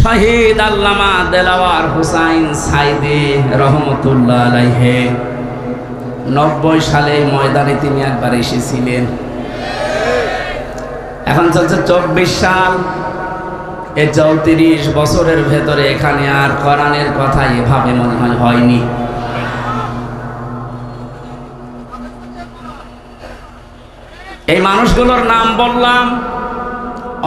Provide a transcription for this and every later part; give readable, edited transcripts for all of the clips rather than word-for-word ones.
শহীদ আল্লামা দেলাওয়ার হুসাইন সাইদি রহমতুল্লাহ আলাইহি 90 সালে ময়দানে তিনি একবার এসেছিলেন। এখন চলছে 24 সাল। এই 34 বছরের ভেতরে এখানে আর কোরআনের কথা এভাবে মনে হয় হয়নি। এই মানুষগুলোর নাম বললাম,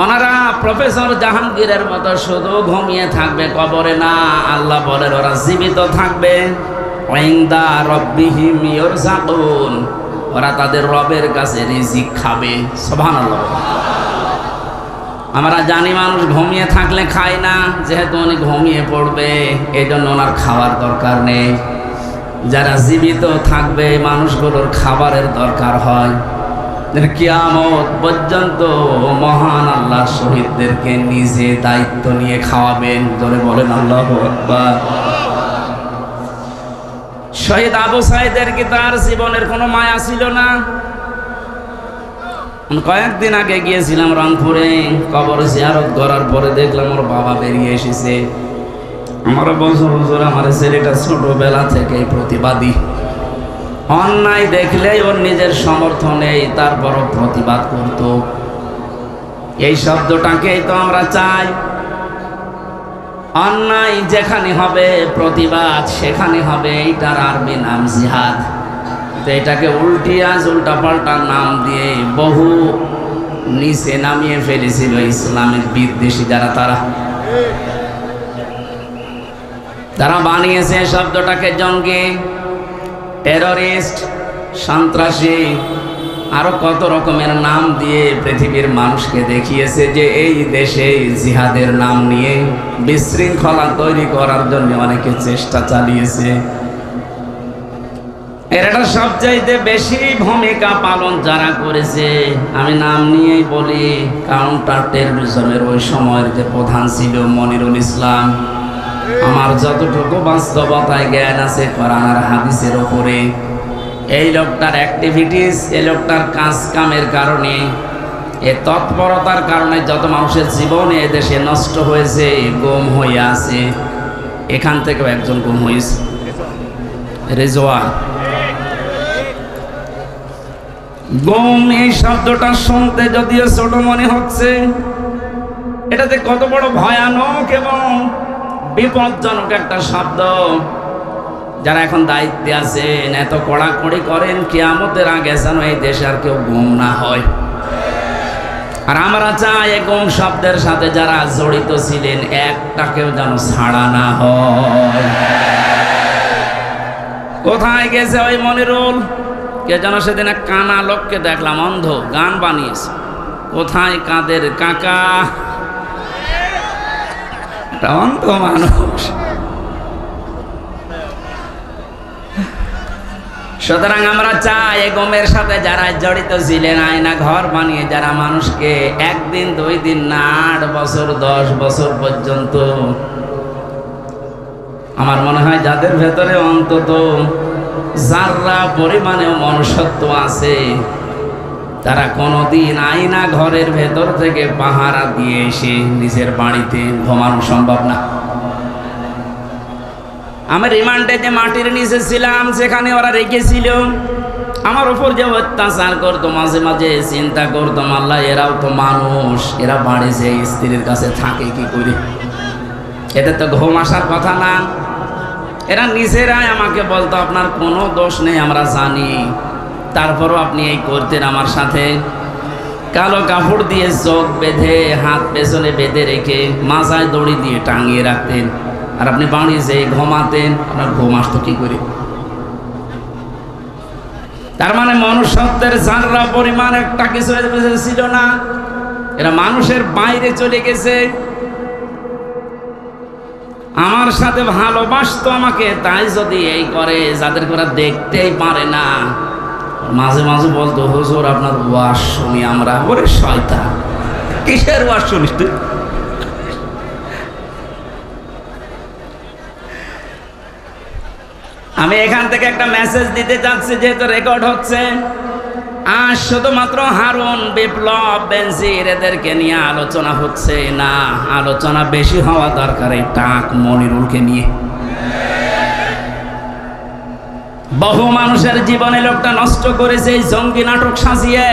ওনারা প্রফেসর জাহাঙ্গীরের মতো শুধু ঘুমিয়ে থাকবে কবরে না, আল্লাহ বলেন ওরা জীবিত থাকবে। ওয়াইন্দা রব্বিহিম ইউরযাকুন, ওরা তাদের রবের কাছে রিজিক খাবে। সুবহানাল্লাহ। আমরা জানি মানুষ ঘুমিয়ে থাকলে খায় না, যেহেতু উনি ঘুমিয়ে পড়বে এই জন্য ওনার খাওয়ার দরকার নেই। যারা জীবিত থাকবে মানুষগুলোর খাবারের দরকার হয়। কিয়ামত পর্যন্ত মহান আল্লাহ শহীদদেরকে নিজে দায়িত্ব নিয়ে খাওয়াবেন। জোরে বলেন আল্লাহু আকবার। শহীদ আবু সাইদের কি তার জীবনের কোনো মায়া ছিল না? কয়েকদিন আগে গিয়েছিলাম রংপুরে, কবর জিয়ারত করার পরে দেখলাম ওর বাবা বেরিয়ে এসেছে। আমার বলছে, হুজুর আমার ছেলেটা ছোটবেলা থেকেই প্রতিবাদী, অন্যায় দেখলেই ওর নিজের সমর্থন নেই, তারপরও প্রতিবাদ করত। এই শব্দটাকেই তো আমরা চাই। অন্যায় যেখানে হবে প্রতিবাদ সেখানে হবে, এইটার আরবি নাম জিহাদ। তো এটাকে উল্টা পাল্টা নাম দিয়ে বহু নিচে নামিয়ে ফেলেছিল ইসলামের বিদ্বেষী যারা, তারা বানিয়েছে শব্দটাকে জঙ্গি, টেররিস্ট, সন্ত্রাসী, আরো কত রকমের নাম দিয়ে পৃথিবীর মানুষকে দেখিয়েছে যে এই দেশে জিহাদের নাম নিয়ে বিশৃঙ্খলা তৈরি করার জন্য অনেকে চেষ্টা চালিয়েছে। এটা সবচাইতে বেশি ভূমিকা পালন যারা করেছে, আমি নাম নিয়েই বলি, কাউন্টার টেররিজমের ওই সময়ের যে প্রধান ছিল মনিরুল ইসলাম। আমার যতটুকু বাস্তবতায় জ্ঞান আছে কোরআন আর হাদিসের উপরে, এই লোকটার অ্যাক্টিভিটিস, এই লোকটার কাজ কামের কারণে, এ তৎপরতার কারণে যত মানুষের জীবনে এদেশে নষ্ট হয়েছে, গুম হয়ে আছে। এখান থেকেও একজন গুম হয়েছে, রেজওয়ান। গুম এই শব্দটা শুনতে যদিও ছোট মনে হচ্ছে, এটাতে কত বড় ভয়ানক এবং বিপজ্জনক একটা শব্দ। যারা এখন দায়িত্বে আছেন এত কড়াকড়ি করেন, কিয়ামতের আগে যেন এই দেশে আর কেউ গুম না হয়। আর আমরা চাই এই গুম শব্দের সাথে যারা জড়িত ছিলেন একটাকেও যেন ছাড়া না হয়। কোথায় গেছে ওই মনিরুল? কে যেন সেদিন এক কানা লোককে দেখলাম, অন্ধ, গান বানিয়েছে। কোথায় কাদের কাকা? অন্ধ মানুষ। সুতরাং আমরা চাই এই গুমের সাথে যারা জড়িত ছিলেন, আয়না ঘর বানিয়ে যারা মানুষকে একদিন 2 দিন না 8 বছর 10 বছর পর্যন্ত, আমার মনে হয় যাদের ভেতরে অন্তত যারা পরিমাণেও মনুষ্যত্ব আছে, তারা কোনোদিন আয়না ঘরের ভেতর থেকে পাহারা দিয়ে এসে নিজের বাড়িতে ঘুমানো সম্ভব না। আমি রিমান্ডে যে মাটির নিচে ছিলাম সেখানে ওরা রেখেছিল, আমার উপর যে অত্যাচার করতো, মাঝে মাঝে চিন্তা করতাম, আল্লাহ এরাও তো মানুষ, এরা বাড়ি যে স্ত্রীর কাছে থাকে কি করে? এদের তো ঘুম আসার কথা না। এরা নিজেরাই আমাকে বলতো আপনার কোনো দোষ নেই, আমরা জানি, তারপরও আপনি এই করতেন আমার সাথে। কালো কাপড় দিয়ে চোখ বেঁধে, হাত পেছনে বেঁধে রেখে মাথায় দড়ি দিয়ে টাঙিয়ে রাখতেন, আর আপনি বাড়ি যেয়ে ঘুমাতেন, আপনার ঘুম আসতো কি করে? তার মানে মনুষ্যত্বের যারা পরিমাণ একটা কিছু ছিল না, এরা মানুষের বাইরে চলে গেছে। আমার সাথে ভালোবাসতো আমাকে, তাই যদি এই করে যাদেরকে ওরা দেখতেই পারে না, মাঝে মাঝে বলতো, হুজুর আপনার ওয়াজ শুনি আমরা। ওরে শয়তান, কিসের ওয়াজ শুনিস তুই? আমি এখান থেকে একটা মেসেজ দিতে চাচ্ছি, যেহেতু রেকর্ড হচ্ছে। আর শুধুমাত্র হারুন, বিপ্লব, বেনজির এদেরকে নিয়ে আলোচনা হচ্ছে না, আলোচনা বেশি হওয়া দরকার এই টাক মনিরুলকে নিয়ে। বহু মানুষের জীবনে লোকটা নষ্ট করেছে এই জঙ্গি নাটক সাজিয়ে,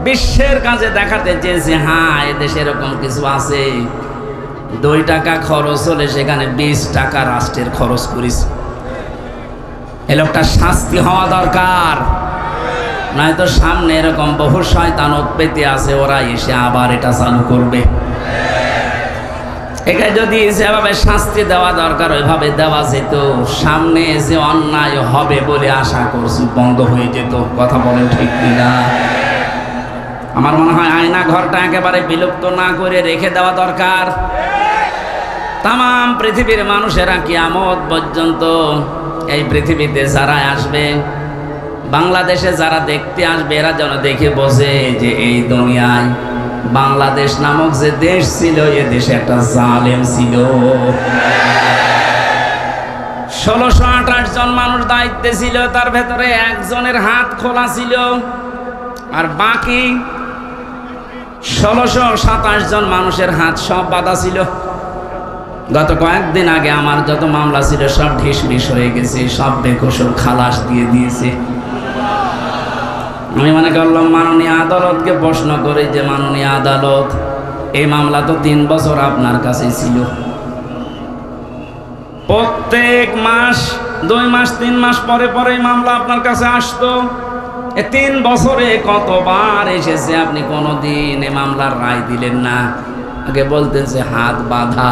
বিশ্বের কাছে দেখাতে চেয়েছে হ্যাঁ এদেশে এরকম কিছু আছে। 2 টাকা খরচ হলে সেখানে 20 টাকা রাষ্ট্রের খরচ করিস। এই লোকটা শাস্তি হওয়া দরকার, নয়তো সামনে এরকম বহু শয়তান উৎপত্তি আছে, ওরা এসে আবার এটা চালু করবে। একে যদি যেভাবে শাস্তি দেওয়া দরকার ওইভাবে দেওয়া যেত, সামনে যে অন্যায় হবে বলে আশা করছি বন্ধ হয়ে যেত। কথা বলেন ঠিক কিনা? আমার মনে হয় আয়না ঘরটা একেবারে বিলুপ্ত না করে রেখে দেওয়া দরকার। তাম পৃথিবীর মানুষেরা কিয়ামত পর্যন্ত এই পৃথিবীতে যারা আসবে, বাংলাদেশে যারা দেখতে আসবে, এরা যেন দেখে বোঝে যে এই দুনিয়ায় বাংলাদেশ নামক যে দেশ ছিল, এ দেশে একটা জালেম ছিল। 1628 জন মানুষ দায়িত্বে ছিল, তার ভেতরে একজনের হাত খোলা ছিল, আর বাকি 1627 জন মানুষের হাত সব বাঁধা ছিল। গত কয়েকদিন আগে আমার যত মামলা ছিল সব ঢিসমিস হয়ে গেছে, সব বেকসুর খালাস দিয়ে দিয়েছে। আমি মনে করলাম মাননীয় আদালতকে প্রশ্ন করে যে মাননীয় আদালত, এই মামলা তো 3 বছর আপনার কাছে ছিল, প্রত্যেক মাস 2 মাস 3 মাস পরে পরে মামলা আপনার কাছে আসতো, 3 বছরে কতবার এসেছে, আপনি কোনোদিন এই মামলার রায় দিলেন না। আগে বলতেন যে হাত বাঁধা,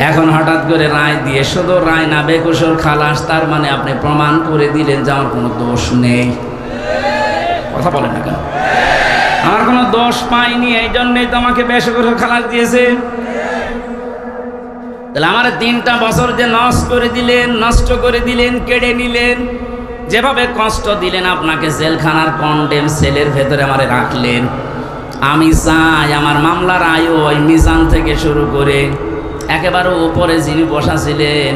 এখন হঠাৎ করে রায় দিয়ে শুধু রায় না বেকসুর খালাস, তার মানে আপনি প্রমাণ করে দিলেন যে আমার কোনো দোষ নেই। কথা বলেন না কেন? আমার কোনো দোষ পাইনি, এই জন্যই তো আমাকে বেকসুর খালাস দিয়েছে। তাহলে আমার 3টা বছর যে নষ্ট করে দিলেন, কেড়ে নিলেন, যেভাবে কষ্ট দিলেন, আপনাকে জেলখানার কন্ডেম সেলের ভেতরে আমারে রাখলেন। আমি চাই আমার মামলার আয়ু ওই মিজান থেকে শুরু করে একেবারে উপরে যিনি বসা ছিলেন,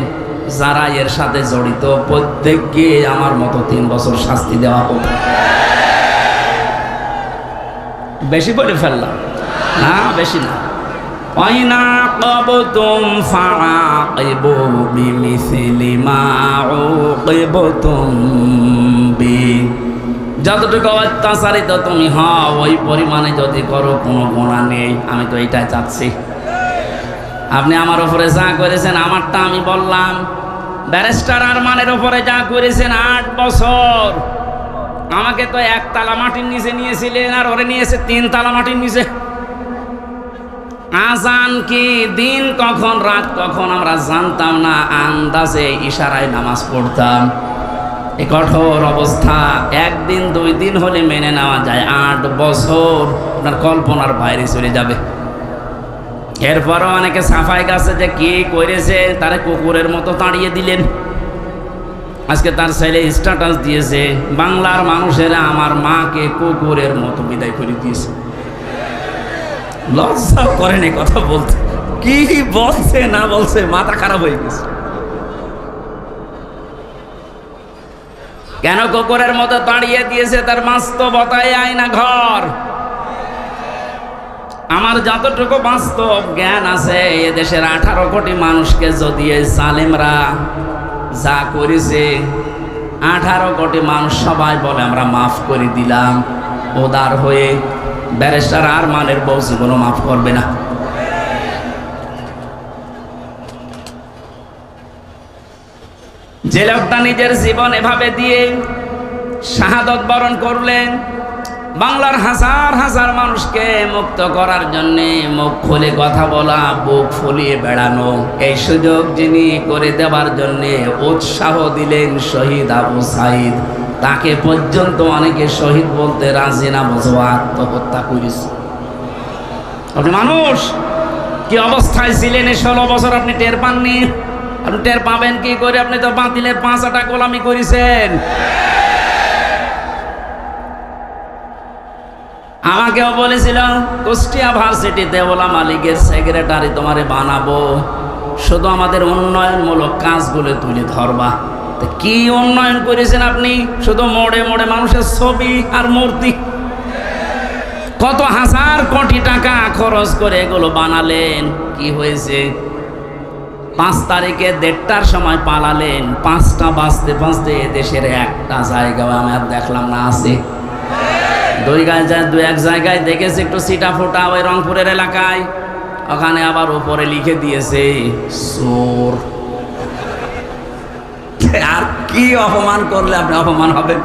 যারা এর সাথে জড়িত, প্রত্যেককে আমার মতো 3 বছর শাস্তি দেওয়া হোক। বেশি বলে ফেললাম না? বেশি না। ওয়াইনা ক্বাবতুম ফাআকিবু বিমিসলি মা উকিবতুম বি, যতটুকু অত্যাচারিত তুমি হও ওই পরিমাণে যদি করো, কোনো গুনাহ নেই। আমি তো এইটাই চাচ্ছি। আপনি আমার উপরে যা করেছেন আমারটা আমি বললাম, ব্যারিস্টার আরমানের উপরে যা করেছেন 8 বছর, আমাকে তো 1 তালা মাটির নিচে নিয়েছিলেন, আর ওরে নিয়েছে 3 তালা মাটির নিচে। আজান কি, দিন কখন রাত কখন আমরা জানতাম না, আন্দাজে ইশারায় নামাজ পড়তাম। এই কঠোর অবস্থা 1 দিন 2 দিন হলে মেনে নেওয়া যায়, 8 বছর আপনার কল্পনার বাইরে চলে যাবে। এরপরও অনেকে সাফাই গাছে যে কি করেছে, তারা কুকুরের মতো তাড়িয়ে দিলেন। আজকে তার ছেলে স্ট্যাটাস দিয়েছে, বাংলার মানুষেরা আমার মাকে কুকুরের মতো বিদায় করে দিয়েছে। লজ্জা করেন এই কথা বলতে? কি বলছে না বলছে, মাথা খারাপ হয়ে গেছে। কেন কুকুরের মতো তাড়িয়ে দিয়েছে? তার বাস্তবতায় আয়না ঘর। আমার যতটুকু বাস্তব জ্ঞান আছে, এদেশের 18 কোটি মানুষকে যদি এই জালেমরা যা করেছে, 18 কোটি মানুষ সবাই বলে আমরা মাফ করে দিলাম, উদার হয়ে। ব্যারিস্টার আরমানের বউ জীবনও মাফ করবে না। যে লোকটা নিজের জীবন এভাবে দিয়ে শাহাদত বরণ করলেন, বাংলার হাজার হাজার মানুষকে মুক্ত করার জন্যে মুখ খুলে কথা বলা, বুক ফুলিয়ে বেড়ানো, এই সুযোগ যিনি করে দেওয়ার জন্যে উৎসাহ দিলেন শহীদ আবু সাইদ, তাকে পর্যন্ত অনেকে শহীদ বলতে রাজি না, বলছে আত্মহত্যা করেছে। আপনি মানুষ কি অবস্থায় ছিলেন এই 16 বছর আপনি টের পাননি? আপনি টের পাবেন কি করে? আপনি তো বাতিলের 5 আটা গোলামি করেছেন। আমাকেও বলেছিল কুষ্টিয়া ভার্সিটিতে ওলামা লীগের সেক্রেটারি তোমারে বানাবো, শুধু আমাদের উন্নয়নমূলক কাজগুলো তুলে ধরবা। তো কি উন্নয়ন করেছেন আপনি? শুধু মোড়ে মোড়ে মানুষের ছবি আর মূর্তি। কত হাজার কোটি টাকা খরচ করে এগুলো বানালেন, কি হয়েছে? 5 তারিখে 1:30টার সময় পালালেন, 5টা বাজতে বাজতে দেশের একটা জায়গাও আমি আর দেখলাম না। আছে দু এক জায়গায় দেখেছি একটু সিটা ফোটা, ওই রংপুরের এলাকায়, ওখানে আবার উপরে লিখে দিয়েছে চোর। আর কি অপমান করলে আপনি অপমান হবেন?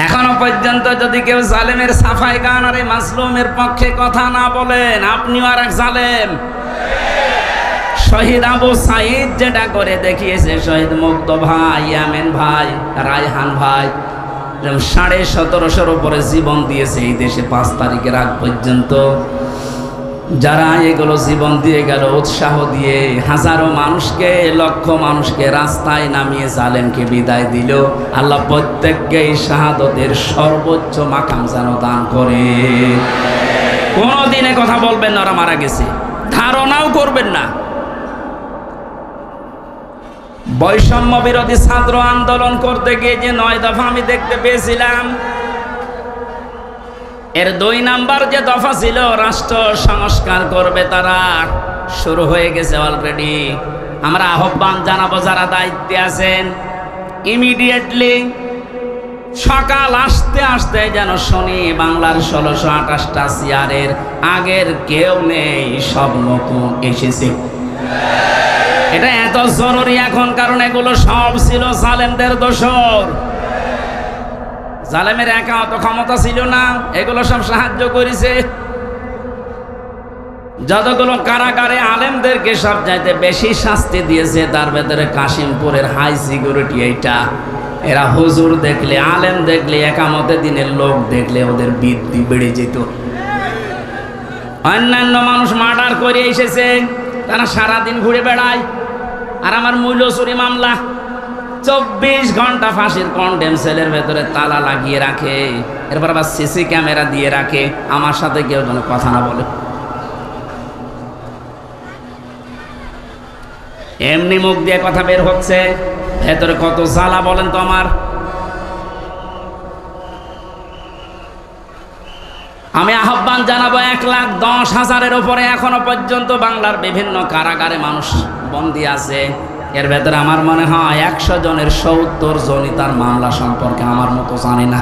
এখনো পর্যন্ত যদি কেউ জালেমের সাফাই গান আর এই মাজলুমের পক্ষে কথা না বলেন, আপনিও আর এক জালেম। শহীদ আবু সাইদ যেটা করে দেখিয়েছে, শহীদ মুগ্ধ ভাই, ইয়ামেন ভাই, রায়হান ভাই, 1750 উপরে জীবন দিয়েছে এই দেশে 5 তারিখের আগ পর্যন্ত। যারা এগুলো জীবন দিয়ে গেল, উৎসাহ দিয়ে হাজারো মানুষকে, লক্ষ মানুষকে রাস্তায় নামিয়ে জালেমকে বিদায় দিল। আল্লাহ প্রত্যেককে এই শাহাদতের সর্বোচ্চ মাকাম যেন দান করে। কোনদিনে কথা বলবেন না ওরা মারা গেছে, ধারণাও করবেন না। বৈষম্য বিরোধী ছাত্র আন্দোলন করতে গিয়ে যে 9 দফা আমি দেখতে পেয়েছিলাম, এর 2 নাম্বার যে দফা ছিল রাষ্ট্র সংস্কার করবে, তারা শুরু হয়ে গেছে অলরেডি। আমরা আহ্বান জানাবো যারা দায়িত্বে আছেন, ইমিডিয়েটলি সকাল আসতে আসতে যেন শুনি বাংলার 1628টা চেয়ারের আগের কেউ নেই, সব নতুন এসেছে। এটা এত জরুরি এখন, কারণ এগুলো সব ছিল জালেমদের দোসর। জালেমের একা অত ক্ষমতা ছিল না, এগুলো সব সাহায্য করেছে। যতগুলো কারাগারে আলেমদেরকে সব চাইতে বেশি শাস্তি দিয়েছে, তার ভেতরে কাশিমপুরের হাই সিকিউরিটি এইটা। এরা হুজুর দেখলে, আলেম দেখলে, একামতে দিনের লোক দেখলে ওদের বৃদ্ধি বেড়ে যেত। অন্যান্য মানুষ মার্ডার করে এসেছে, তারা সারাদিন ঘুরে বেড়ায়। আর আমার মূল্য চুরি মামলা 24 ঘন্টা ফাঁসির কন্ডেম সেলের ভেতরে তালা লাগিয়ে রাখে, এরপর আবার সিসি ক্যামেরা দিয়ে রাখে, আমার সাথে কেউ যেন কথা না বলে। এমনি মুখ দিয়ে কথা বের হচ্ছে, ভেতরে কত জ্বালা বলেন তো আমার। আমি আহ্বান জানাবো, 1,10,000-এর উপরে এখনো পর্যন্ত বাংলার বিভিন্ন কারাগারে মানুষ বন্দী আছে। এর ভেতরে আমার মনে হয় 100 জনের 70 জনই তার মামলা সম্পর্কে আমার মতো জানি না।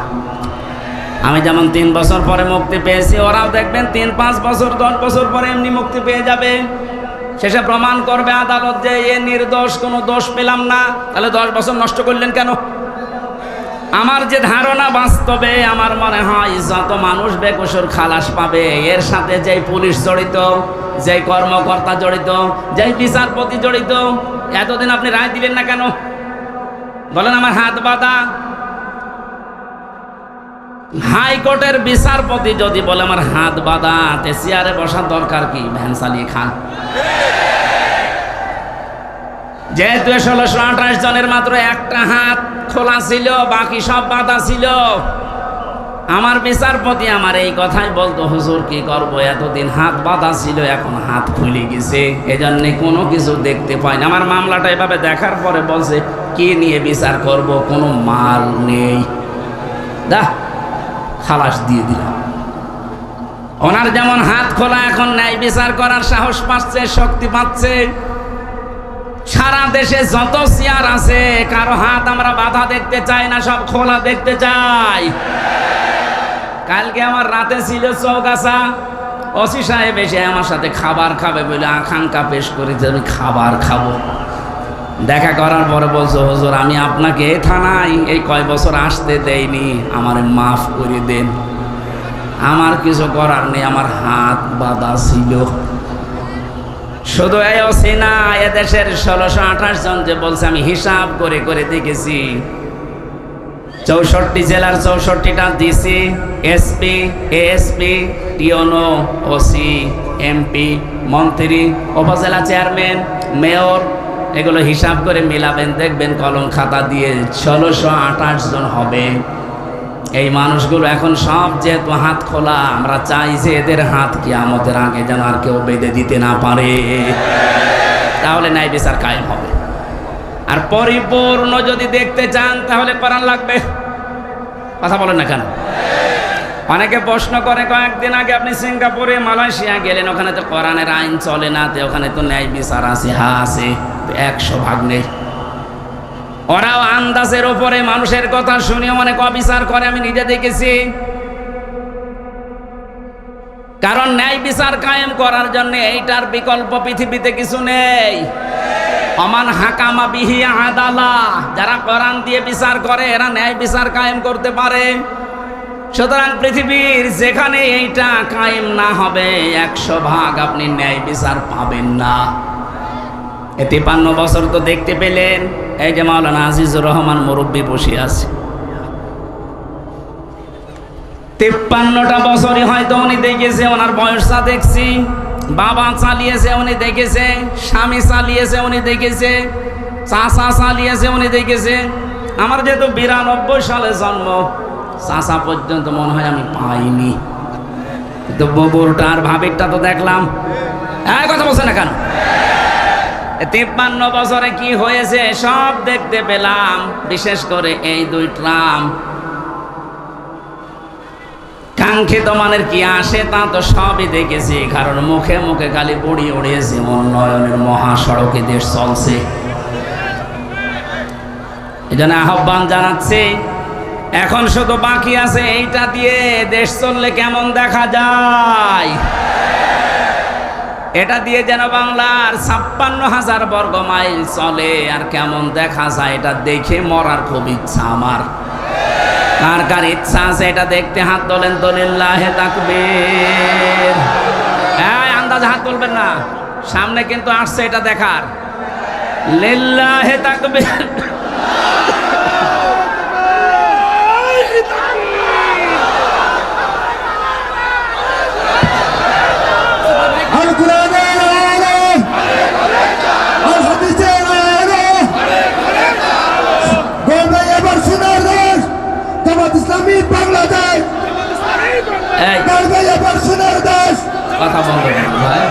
আমি যেমন 3 বছর পরে মুক্তি পেয়েছি, ওরাও দেখবেন 3-5 বছর 10 বছর পরে এমনি মুক্তি পেয়ে যাবে। শেষে প্রমাণ করবে আদালত যে এ নির্দোষ, কোনো দোষ পেলাম না। তাহলে 10 বছর নষ্ট করলেন কেন? আমার যে ধারণা, বাস্তবে আমার মনে হয় যত মানুষ বেকসুর খালাস পাবে, এর সাথে যেই পুলিশ জড়িত, যেই কর্মকর্তা জড়িত, যেই বিচারপতি জড়িত, এতদিন আপনি রায় দিলেন না কেন? বলেন আমার হাত বাঁধা। হাইকোর্টের বিচারপতি যদি বলে আমার হাত বাঁধা, তে চেয়ারে বসার দরকার কি? ভ্যান চালিয়ে খান। যেহেতু 1628 জনের মাত্র একটা হাত খোলা ছিল, বাকি সব বাঁধা ছিল। আমার বিচারপতি আমার এই কথাই বলতো, হুজুর কি করবো, এতদিন হাত বাঁধা ছিল, এখন হাত খুলে গেছে, এজন্য কোনো কিছু দেখতে পাই না। আমার মামলাটা এভাবে দেখার পরে বলছে কি নিয়ে বিচার করব, কোনো মাল নেই, দা খালাস দিয়ে দিলাম। ওনার যেমন হাত খোলা, এখন ন্যায় বিচার করার সাহস পাচ্ছে, শক্তি পাচ্ছে। সারা দেশে যত চেয়ার আছে, কারো হাত আমরা বাধা দেখতে চাই না, সব খোলা দেখতে চাই। কালকে আমার রাতে ছিল চৌগাছা, ওসি সাহেব এসে আমার সাথে খাবার খাবে বলে আকাঙ্ক্ষা পেশ করেছে, আমি খাবার খাবো। দেখা করার পরে বলছো, হুজুর আমি আপনাকে থানায় এই কয় বছর আসতে দেইনি, আমার মাফ করে দেন। আমার কিছু করার নেই, আমার হাত বাঁধা ছিল। শুধু এই ওসি না, এদেশের 1628 জন যে বলছে, আমি হিসাব করে করে দেখেছি, 64 জেলার 64টা ডিসি, এসপি, এএসপি, টিওনো, ওসি, এমপি, মন্ত্রী, উপজেলা চেয়ারম্যান, মেয়র, এগুলো হিসাব করে মিলাবেন, দেখবেন কলম খাতা দিয়ে 1628 জন হবে। এই মানুষগুলো এখন সব যেহেতু হাত খোলা, আমরা চাই যে এদের হাত কিয়ামতের আগে যেন আর কেউ বেঁধে দিতে না পারে, তাহলে ন্যায় বিচার কায়েম হবে। আর পরিপূর্ণ যদি দেখতে চান তাহলে কোরআন লাগবে। কথা বলেন না কেন? অনেকে প্রশ্ন করে, কয়েকদিন আগে আপনি সিঙ্গাপুরে মালয়েশিয়া গেলেন, ওখানে তো কোরআনের আইন চলে না, তো ওখানে তো ন্যায় বিচার আছে। হ্যাঁ আছে, 100% নেই। ওরাও আন্দাজের উপরে মানুষের কথা শুনে অনেক অবিচার করে, আমি নিজে দেখেছি। কারণ ন্যায় বিচার কায়েম করার জন্য এইটার বিকল্প পৃথিবীতে কিছু নেই। অমান হাকামা বিহি আদালা, যারা কোরআন দিয়ে বিচার করে এরা ন্যায় বিচার কায়েম করতে পারে। সুতরাং পৃথিবীর যেখানে এইটা কায়েম না হবে 100% আপনি ন্যায় বিচার পাবেন না। 53 বছর তো দেখতে পেলেন, এই যে মাওলানা আজিজুর রহমান মুরব্বী বসে আছে, 53টা বছরই হয়তো উনি দেখেছে। ওনার বয়সটা দেখছি, বাবা চালিয়েছে উনি দেখেছে, স্বামী চালিয়েছে উনি দেখেছে, চাচা চালিয়েছে উনি দেখেছে। আমার যেহেতু 92 সালে জন্ম, চাচা পর্যন্ত মনে হয় আমি পাইনি, কিন্তু ববুরটা আর ভাবিরটা তো দেখলাম। কথা বলছে না কেন? 53 বছরে কি হয়েছে সব দেখতে পেলাম। বিশেষ করে এই 2 ট্রাম কাঙ্ক্ষিত মানের কি আসে তা তো সবই দেখেছি। কারণ মুখে মুখে খালি বড়ি উড়িয়েছে, উন্নয়নের মহাসড়কে দেশ চলছে। এই জন্য আহ্বান জানাচ্ছি, এখন শুধু বাকি আছে এইটা দিয়ে দেশ চললে কেমন দেখা যায়। এটা দিয়ে যেন বাংলার 56,000 বর্গ মাইল চলে, আর কেমন দেখা যায় এটা দেখে মরার খুব ইচ্ছা আমার। কার কার ইচ্ছা আছে এটা দেখতে হাত তোলেন তো, লিল্লাহে তাকবীর। আন্দাজ হাত তুলবেন না, সামনে কিন্তু আসছে এটা দেখার। লিল্লাহে তাকবীর। কথা বন্ধ করেন ভাই,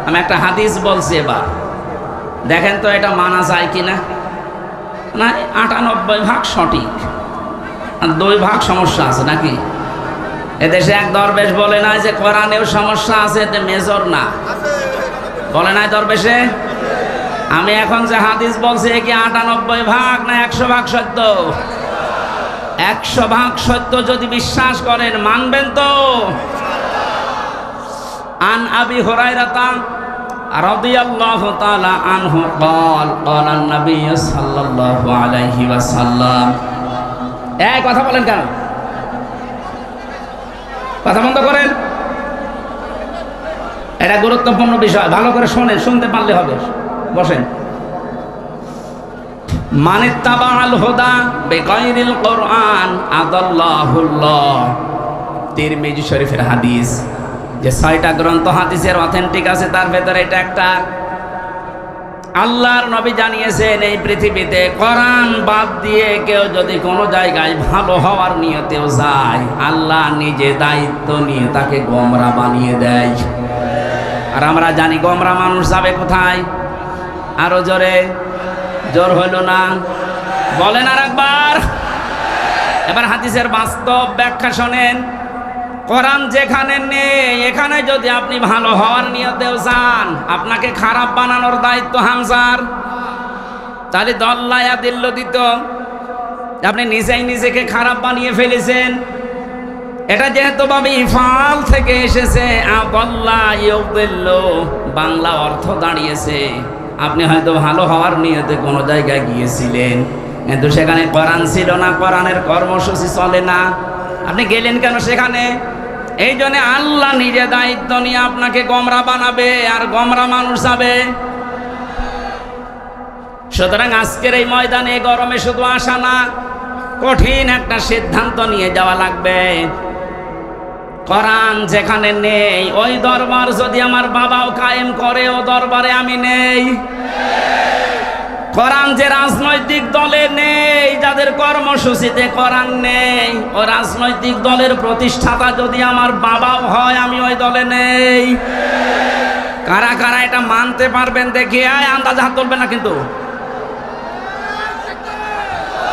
আমি একটা হাদিস বলছি, এবার দেখেন তো এটা মানা যায় কিনা। না 98% সঠিক, আর 2% সমস্যা আছে নাকি? এদেশে এক দরবেশ বলে না যে কোরআনেও সমস্যা আছে, এতে মেজর না, বলে নাই দরবেশে? আমি এখন যে হাদিস বলছি কি 98% না 100% সত্য? 100% সত্য যদি বিশ্বাস করেন মানবেন তো। আন আবি হুরায়রা রাদিয়াল্লাহু তাআলা আনহু قال قال النبي صلى الله عليه وسلم। এই কথা বলেন কেন? কথা বন্ধ করেন, এটা গুরুত্বপূর্ণ বিষয়, ভালো করে শুনেন, শুনতে পারলে হবে। বসেন। মানিত্তাবাআল হুদা বিগাইরিল কুরআন আদাল্লাহুল্লাহ। তিরমিজি শরীফের হাদিস, যে 6টা গ্রন্থ হাদিসের অথেন্টিক আছে তার ভেতরে এটা একটা। আল্লাহর নবী জানিয়েছেন এই পৃথিবীতে কোরআন বাদ দিয়ে কেউ যদি কোনো জায়গায় ভালো হওয়ার নিয়তেও যায়, আল্লাহ নিজে দায়িত্ব নিয়ে তাকে গোমরা বানিয়ে দেয়। আর আমরা জানি গোমরা মানুষ যাবে কোথায়? আরো জোরে, জোর হইল না, বলেন আর একবার। এবার হাদিসের বাস্তব ব্যাখ্যা শোনেন। কোরআন যেখানে নেই, এখানে যদি আপনি ভালো হওয়ার নিয়তেও চান, আপনাকে খারাপ বানানোর দায়িত্ব হামজার। তাহলে দল্লায়া দিল্ল দিত, আপনি নিজেই নিজেকে খারাপ বানিয়ে ফেলেছেন। এটা যেহেতু ভাবে ইফাল থেকে এসেছে, আদাল্লা ইউদিল্ল, বাংলা অর্থ দাঁড়িয়েছে। আপনি হয়তো ভালো হওয়ার নিয়তে কোনো জায়গায় গিয়েছিলেন, কিন্তু সেখানে কোরআন ছিল না, কোরআনের কর্মসূচি চলে না। আপনি গেলেন কেন সেখানে? এই জন্য আল্লাহ নিজে দায়িত্ব নিয়ে আপনাকে গোমরা বানাবে, আর গোমরা মানুষ যাবে। সুতরাং আজকের এই ময়দানে গরমে শুধু আসা না, কঠিন একটা সিদ্ধান্ত নিয়ে যাওয়া লাগবে। কোরআন যেখানে নেই, ওই দরবার যদি আমার বাবাও কায়েম করে, ও দরবারে আমি নেই। কোরআন যে রাজনৈতিক দলে নেই, যাদের কর্মসূচিতে কোরআন নেই, ও রাজনৈতিক দলের প্রতিষ্ঠাতা যদি আমার বাবাও হয়, আমি ওই দলে নেই। কারা কারা এটা মানতে পারবেন দেখি? আন্দাজ হাত তুলবে না কিন্তু।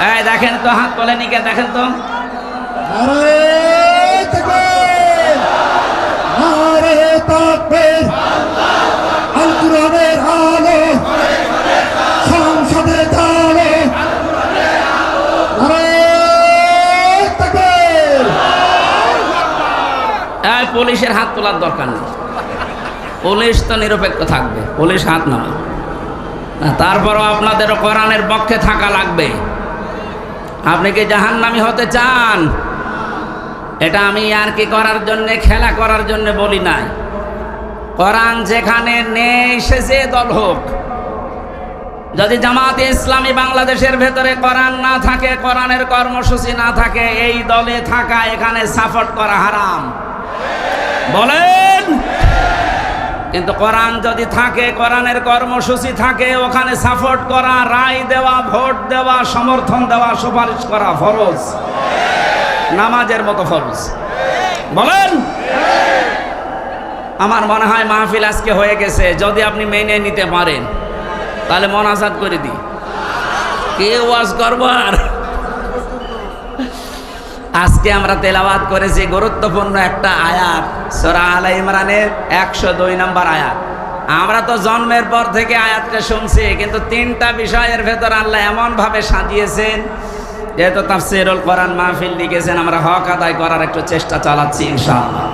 এই দেখেন তো হাত তোলেনি কে, দেখেন তো। নারে তাকবীর, নারে তাকবীর, আল কোরআনের আলো সংসদে চালো, নারে তাকবীর। এই পুলিশের হাত তোলার দরকার নেই, পুলিশ তো নিরপেক্ষ থাকবে, পুলিশ হাত নামা। তারপরও আপনাদেরও কোরআনের পক্ষে থাকা লাগবে। আপনি কি জাহান্নামী হতে চান? এটা আমি আর কি করার জন্য, খেলা করার জন্য বলি নাই। কোরআন যেখানে নেই সে যে দল হোক, যদি জামাতে ইসলামী বাংলাদেশের ভেতরে কোরআন না থাকে, কোরআনের কর্মসূচি না থাকে, এই দলে থাকা এখানে সাপোর্ট করা হারাম। বলেন। কিন্তু কোরআন যদি থাকে, কোরআনের কর্মসূচি থাকে, ওখানে সাপোর্ট করা, রায় দেওয়া, ভোট দেওয়া, সমর্থন দেওয়া, সুপারিশ করা ফরজ, নামাজের মতো ফরজ। বলেন। আমার মনে হয় মাহফিল আজকে হয়ে গেছে, যদি আপনি মেনে নিতে পারেন তাহলে মোনাজাত করে দিই। কে ওয়াজ করবো আর? আজকে আমরা তেলাওয়াত করেছি গুরুত্বপূর্ণ একটা আয়াত, সূরা আলে ইমরানের 102 নম্বর আয়াত। আমরা তো জন্মের পর থেকে আয়াতটা শুনছি, কিন্তু 3টা বিষয়ের ভেতর আল্লাহ এমন ভাবে সাজিয়েছেন, যেহেতু তাফসীরুল কোরআন মাহফিল লিখেছেন, আমরা হক আদায় করার একটু চেষ্টা চালাচ্ছি ইনশাআল্লাহ।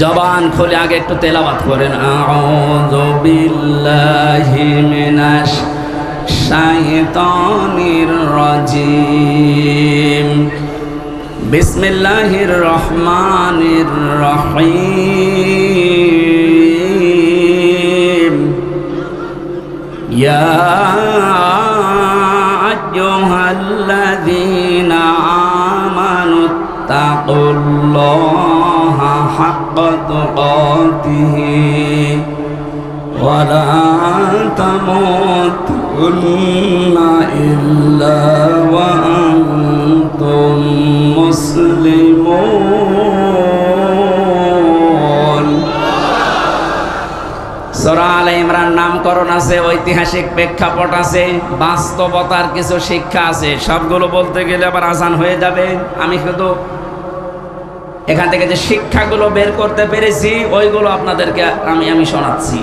জবান খুলে আগে একটু তেলাওয়াত করেন। আউযু বিল্লাহি মিনাশ শাইতানির রাজিম, বিসমিল্লাহির রহমানির রহিম। ইয়া আইয়ুহাল্লাযীনা আমানুত্তাকুল্লাহা হাক্কা তুকাতিহি ওয়া লা তামুতুন্না ইল্লা ওয়া আনতুম মুসলিমুন। সূরা আলে ইমরান নামকরণ আছে, ঐতিহাসিক প্রেক্ষাপট আছে, বাস্তবতার কিছু শিক্ষা আছে। সবগুলো বলতে গেলে আবার আজান হয়ে যাবে। আমি শুধু এখান থেকে যে শিক্ষাগুলো বের করতে পেরেছি ওইগুলো আপনাদেরকে আমি শোনাচ্ছি।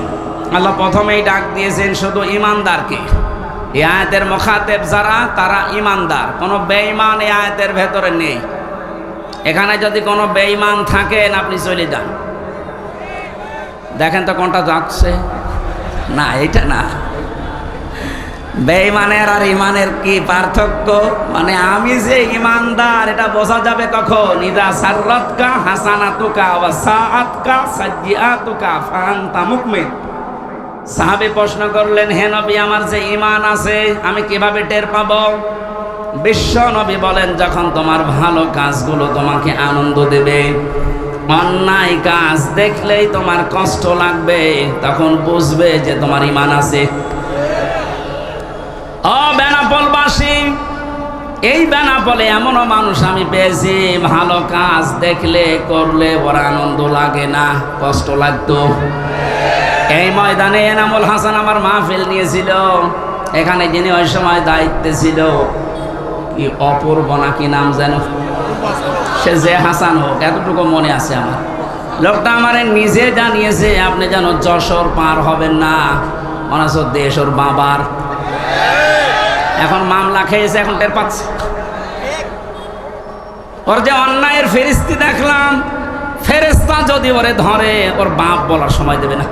আল্লাহ প্রথমেই ডাক দিয়েছেন শুধু ইমানদারকে। এই আয়াতের মুখাতেব যারা, তারা ইমানদার। কোনো বেঈমান এই আয়াতের ভেতরে নেই। এখানে যদি কোনো বেঈমান থাকেন আপনি চলে যান। দেখেন তো কোনটা যাচ্ছে না, এটা না। বেঈমানের আর ইমানের কি পার্থক্য? মানে আমি যে ইমানদার এটা বোঝা যাবে কখন? ইদা সাররাতকা হাসানাতুকা ওয়া সাআতকা সাইয়্যাতুকা ফাআনতা মুকমিন। সাহাবী প্রশ্ন করলেন, হে নবী, আমার যে ঈমান আছে আমি কিভাবে টের পাবো? বিশ্ব নবী বলেন, যখন তোমার ভালো কাজগুলো তোমাকে আনন্দ দেবে, অন্যায় কাজ দেখলেই তোমার কষ্ট লাগবে, তখন বুঝবে যে তোমার ঈমান আছে। ও বেনাপোলবাসী, এই বেনাপোলে এমনও মানুষ আমি পেয়েছি, ভালো কাজ দেখলে করলে ওর আনন্দ লাগে না, কষ্ট লাগতো। এই ময়দানে এনামুল হাসান আমার মাহফিল নিয়েছিল। এখানে যিনি ওই সময় দায়িত্বে ছিল, কি অপূর্ব নাকি নাম যেন, সে যে হাসান হোক, এতটুকু মনে আছে আমার। লোকটা আমার নিজে জানিয়েছে, আপনি যেন যশোর পার হবেন না, মনে হচ্ছে দেশ ওর বাবার। এখন মামলা খেয়েছে, এখন টের পাচ্ছে। ওর যে অন্যায়ের ফেরেশতা দেখলাম, ফেরেশতা যদি ওরে ধরে ওর বাপ বলার সময় দেবে না।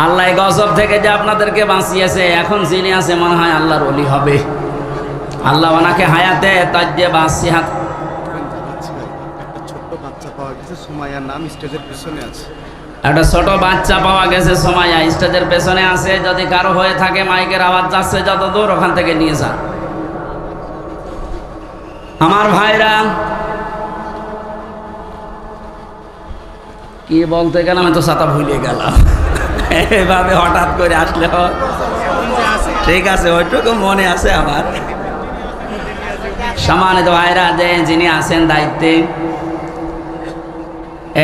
আল্লাহ গজব থেকে যে আপনাদেরকে বাঁচিয়েছে, এখন যিনি আছে মনে হয় আল্লাহর ওলি হবে। আল্লাহ ওনাকে হায়াতে তাজ্জে বাসিহাত। ছোট্ট বাচ্চা পাওয়া গেছে, সুমাইয়ার নাম, স্টেজের পিছনে আছে। একটা ছোট বাচ্চা পাওয়া গেছে, সুমাইয়া স্টেজের পেছনে আছে। যদি কারো হয়ে থাকে, মাইকের আওয়াজ যাচ্ছে যত দূর, ওখান থেকে নিয়ে যান। আমার ভাইরা, কি বলতে গেলাম, আমি তো ছাতা ভুলে গেলাম। এভাবে হঠাৎ করে আসলে ঠিক আছে, ওইটুকু মনে আছে আমার। সম্মানিত ভাইরা, যে যিনি আছেন দায়িত্বে,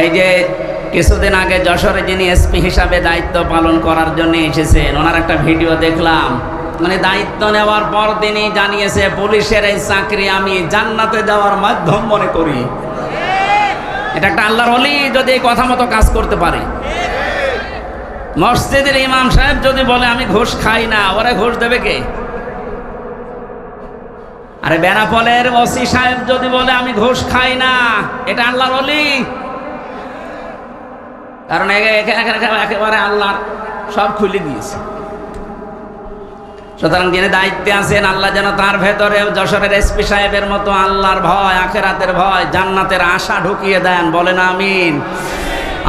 এই যে কিছুদিন আগে যশোরে যিনি এসপি হিসাবে দায়িত্ব পালন করার জন্য এসেছেন, ওনার একটা ভিডিও দেখলাম। মানে দায়িত্ব নেওয়ার পর দিনই জানিয়েছে, পুলিশের এই চাকরি আমি জান্নাতে যাওয়ার মাধ্যম মনে করি। এটা একটা আল্লাহর ওলি যদি এই কথা মতো কাজ করতে পারে। মসজিদের ইমাম সাহেব যদি বলে আমি ঘুষ খাই না, ওরা ঘুষ দেবে কে? আরে বেনাপোলের ওসি সাহেব যদি বলে আমি ঘুষ খাই না, এটা আল্লাহর ওলি? কারণ একেবারে আল্লাহ সব খুলে দিয়েছে। সুতরাং যিনি দায়িত্বে আছেন, আল্লাহ যেন তার ভেতরেও যশোরের এসপি সাহেবের মতো আল্লাহর ভয়, আখেরাতের ভয়, জান্নাতের আশা ঢুকিয়ে দেন। বলেন আমিন।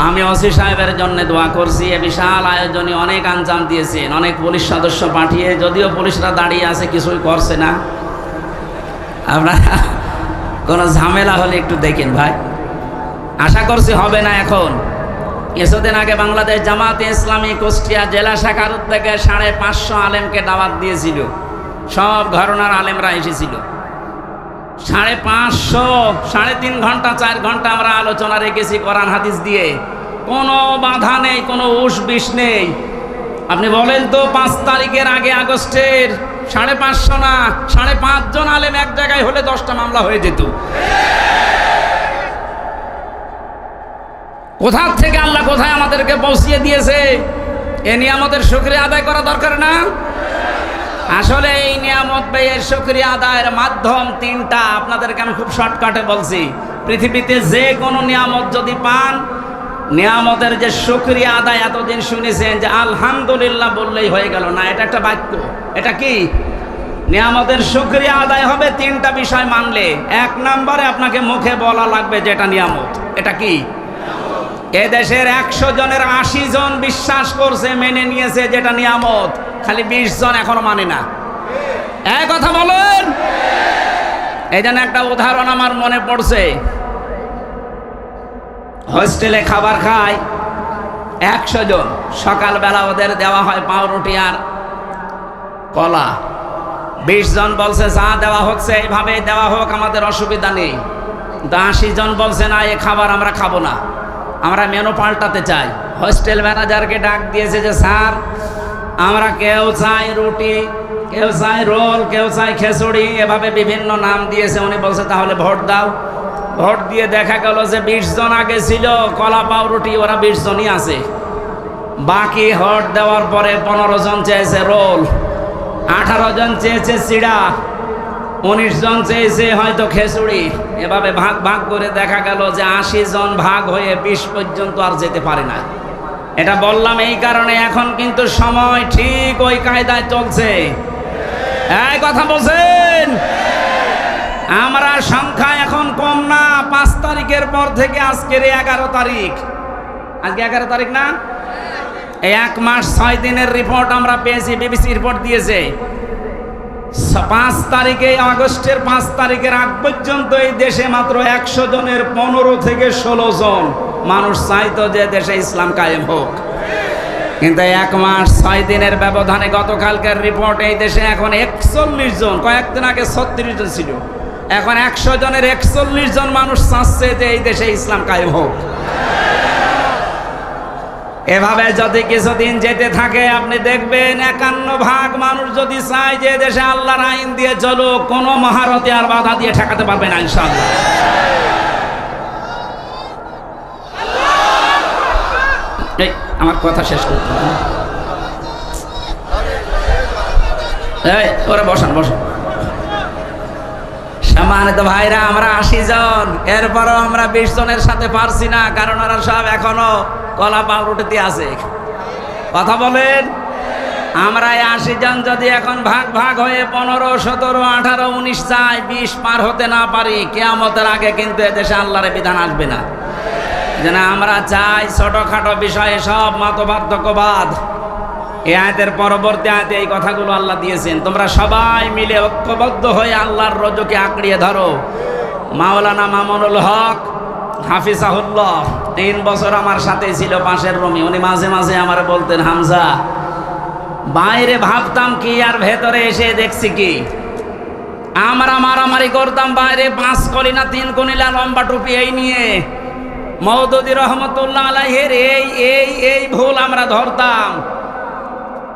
আমি ওসি সাহেবের জন্য দোয়া করছি। এ বিশাল আয়োজনে অনেক আঞ্জাম দিয়েছেন, অনেক পুলিশ সদস্য পাঠিয়ে, যদিও পুলিশরা দাঁড়িয়ে আছে, কিছুই করছে না। আপনারা কোনো ঝামেলা হলে একটু দেখেন ভাই, আশা করছি হবে না। এখন কিছুদিন আগে বাংলাদেশ জামাতে ইসলামী কুষ্টিয়া জেলা শাখার উদ্যোগে 550 আলেমকে দাওয়াত দিয়েছিল। সব ঘরানার আলেমরা এসেছিল। 550, 3.5 ঘন্টা 4 ঘন্টা আমরা আলোচনা রেখেছি কোরআন হাদিস দিয়ে। কোনো বাধা নেই, কোনো উস বিষ নেই। আপনি বলেন তো 5 তারিখের আগে আগস্টের 550 না 5.5 জন আলেম এক জায়গায় হলে 10টা মামলা হয়ে যেত। কোথা থেকে আল্লাহ কোথায় আমাদেরকে পৌঁছিয়ে দিয়েছে, এ নিয়ামতের শুকরিয়া আদায় করা দরকার না? আসলে এই নিয়ামত ব্যয়ের শুকরিয়া আদায়ের মাধ্যম 3টা। আপনাদেরকে আমি খুব শর্টকাটে বলছি। পৃথিবীতে যে কোনো নিয়ামত যদি পান, নিয়ামতের যে শুকরিয়া আদায় এতদিন শুনেছেন যে আলহামদুলিল্লাহ বললেই হয়ে গেল না, এটা একটা বাক্য। এটা কি? নিয়ামতের শুকরিয়া আদায় হবে 3টা বিষয় মানলে। 1 নম্বরে আপনাকে মুখে বলা লাগবে যেটা নিয়ামত। এটা কি? এ দেশের 100 জনের 80 জন বিশ্বাস করছে, মেনে নিয়েছে যেটা নিয়ামত, খালি 20 জন এখনো মানে না। এক কথা বলেন। এই জন্য একটা উদাহরণ আমার মনে পড়ছে। হোস্টেলে খাবার খায় 100 জন। সকালবেলা ওদের দেওয়া হয় পাউরুটি আর কলা। 20 জন বলছে যা দেওয়া হচ্ছে এইভাবে দেওয়া হোক, আমাদের অসুবিধা নেই। 80 জন বলছে না, এ খাবার আমরা খাবো না, আমরা মেনু পাল্টাতে চাই। হোস্টেল ম্যানেজারকে ডাক দিয়েছে যে স্যার, আমরা কেউ চাই রুটি, কেউ চাই রোল, কেউ চাই খিচুড়ি, এভাবে বিভিন্ন নাম দিয়েছে। উনি বলছে তাহলে ভোট দাও। ভোট দিয়ে দেখা গেল যে 20 জন আগে ছিল কলা পাউরুটি, ওরা 20 জনই আছে। বাকি ভোট দেওয়ার পরে 15 জন চেয়েছে রোল, 18 জন চেয়েছে চিড়া, 19 জন চেয়েছে হয়তো খিচুড়ি। এভাবে ভাগ ভাগ করে দেখা গেল যে 80 জন ভাগ হয়ে 20 পর্যন্ত আর যেতে পারে না। এটা বললাম এই কারণে, এখন কিন্তু সময় ঠিক ওই কায়দায় চলছে। এই কথা বলছেন। আমরা সংখ্যা এখন কম না। 5 তারিখের পর থেকে আজকের 11 তারিখ, আজকে 11 তারিখ না, এই 1 মাস 6 দিনের রিপোর্ট আমরা পেয়েছি, বিবিসি রিপোর্ট দিয়েছে। 5 তারিখে, আগস্টের 5 তারিখের আগ পর্যন্ত এই দেশে মাত্র 100 জনের 15 থেকে 16 জন মানুষ চাইতো যে দেশে ইসলাম কায়েম হোক। কিন্তু 1 মাস 6 দিনের ব্যবধানে গতকালকের রিপোর্ট এই দেশে এখন 41 জন, কয়েকদিন আগে 36 জন ছিল, এখন 100 জনের 41 জন মানুষ চাচ্ছে যে এই দেশে ইসলাম কায়েম হোক। এভাবে যদি কিছুদিন যেতে থাকে, আপনি দেখবেন 51% মানুষ যদি চায় যে দেশে আল্লাহর আইন দিয়ে চলো, কোনো মহারতে আর বাধা দিয়ে ঠেকাতে পারবে না ইনশাআল্লাহ। আমার কথা শেষ করতে হবে। এই ওরা বসান বসান। সম্মানিত ভাইরা, আমরা 80 জন, এরপরও আমরা 20 জনের সাথে পারছি না, কারণ ওরা সব এখনো কলা পাউরুটিতে আছে। কথা বলেন। আমরা 80 জন যদি এখন ভাগ ভাগ হয়ে 15, 17, 18, 19 চাই, 20 পার হতে না পারি, কিয়ামতের আগে কিন্তু এদেশে আল্লাহর বিধান আসবে না। যেন আমরা চাই ছোটখাটো বিষয়ে সব মতপার্থক্যবাদ। এই আয়াতের পরবর্তী আয়াতে এই কথাগুলো আল্লাহ দিয়েছেন, তোমরা সবাই মিলে ঐক্যবদ্ধ হয়ে আল্লাহর রজকে আঁকড়িয়ে ধরো। মাওলানা মামুনুল হক হাফিজাহুল্লাহ 3 বছর আমার সাথে ছিল, পাশের রুমে। উনি মাঝে মাঝে আমার বলতেন, হামজা বাইরে ভাবতাম কি আর ভেতরে এসে দেখছি কি। আমরা মারামারি করতাম বাইরে, 5 কলি না 3 কলিলা লম্বা টুপি এই নিয়ে। মওদুদী রহমতুল্লাহ আলাইহির এই ভুল আমরা ধরতাম।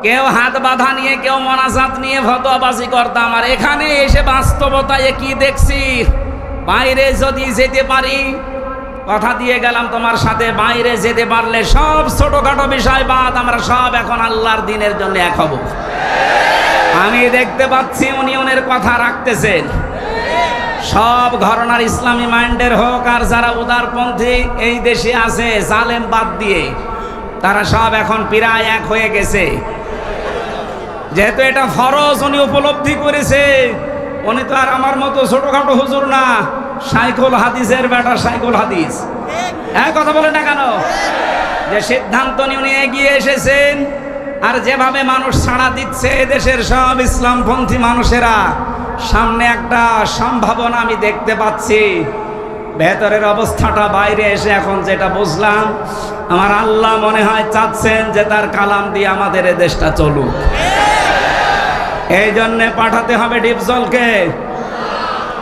কেউ হাত বাঁধা নিয়ে, কেউ মোনাজাত নিয়ে ফতোয়াবাজি করতাম। আর এখানে এসে বাস্তবতায় কি দেখছি, বাইরে যদি যেতে পারি, কথা দিয়ে গেলাম তোমার সাথে, বাইরে যেতে পারলে সব ছোটখাটো বিষয় বাদ আমরা সব এখন আল্লাহর দিনের জন্য এক হব। আমি দেখতে পাচ্ছি উনি ওনের কথা রাখতেছেন। সব ঘরানার ইসলামী মাইন্ডের হোক আর যারা উদারপন্থী এই দেশে আছে জালেম বাদ দিয়ে, তারা সব এখন প্রায় এক হয়ে গেছে। যেহেতু এটা ফরজ উনি উপলব্ধি করেছে, উনি তো আর আমার মতো ছোটখাটো হুজুর না, শাইখুল হাদিসের বেটা শাইখুল হাদিস। হ্যাঁ, কথা বলে না কেন? যে সিদ্ধান্ত নিয়ে উনি এগিয়ে এসেছেন। আর যেভাবে মানুষ ছাড়া দিচ্ছে দেশের সব ইসলামপন্থী মানুষেরা, সামনে একটা সম্ভাবনা আমি দেখতে পাচ্ছি। ভেতরের অবস্থাটা বাইরে এসে এখন যেটা বুঝলাম, আমার আল্লাহ মনে হয় চাচ্ছেন যে তার কালাম দিয়ে আমাদের এ দেশটা চলুক। এই জন্যে পাঠাতে হবে ডিপজলকে,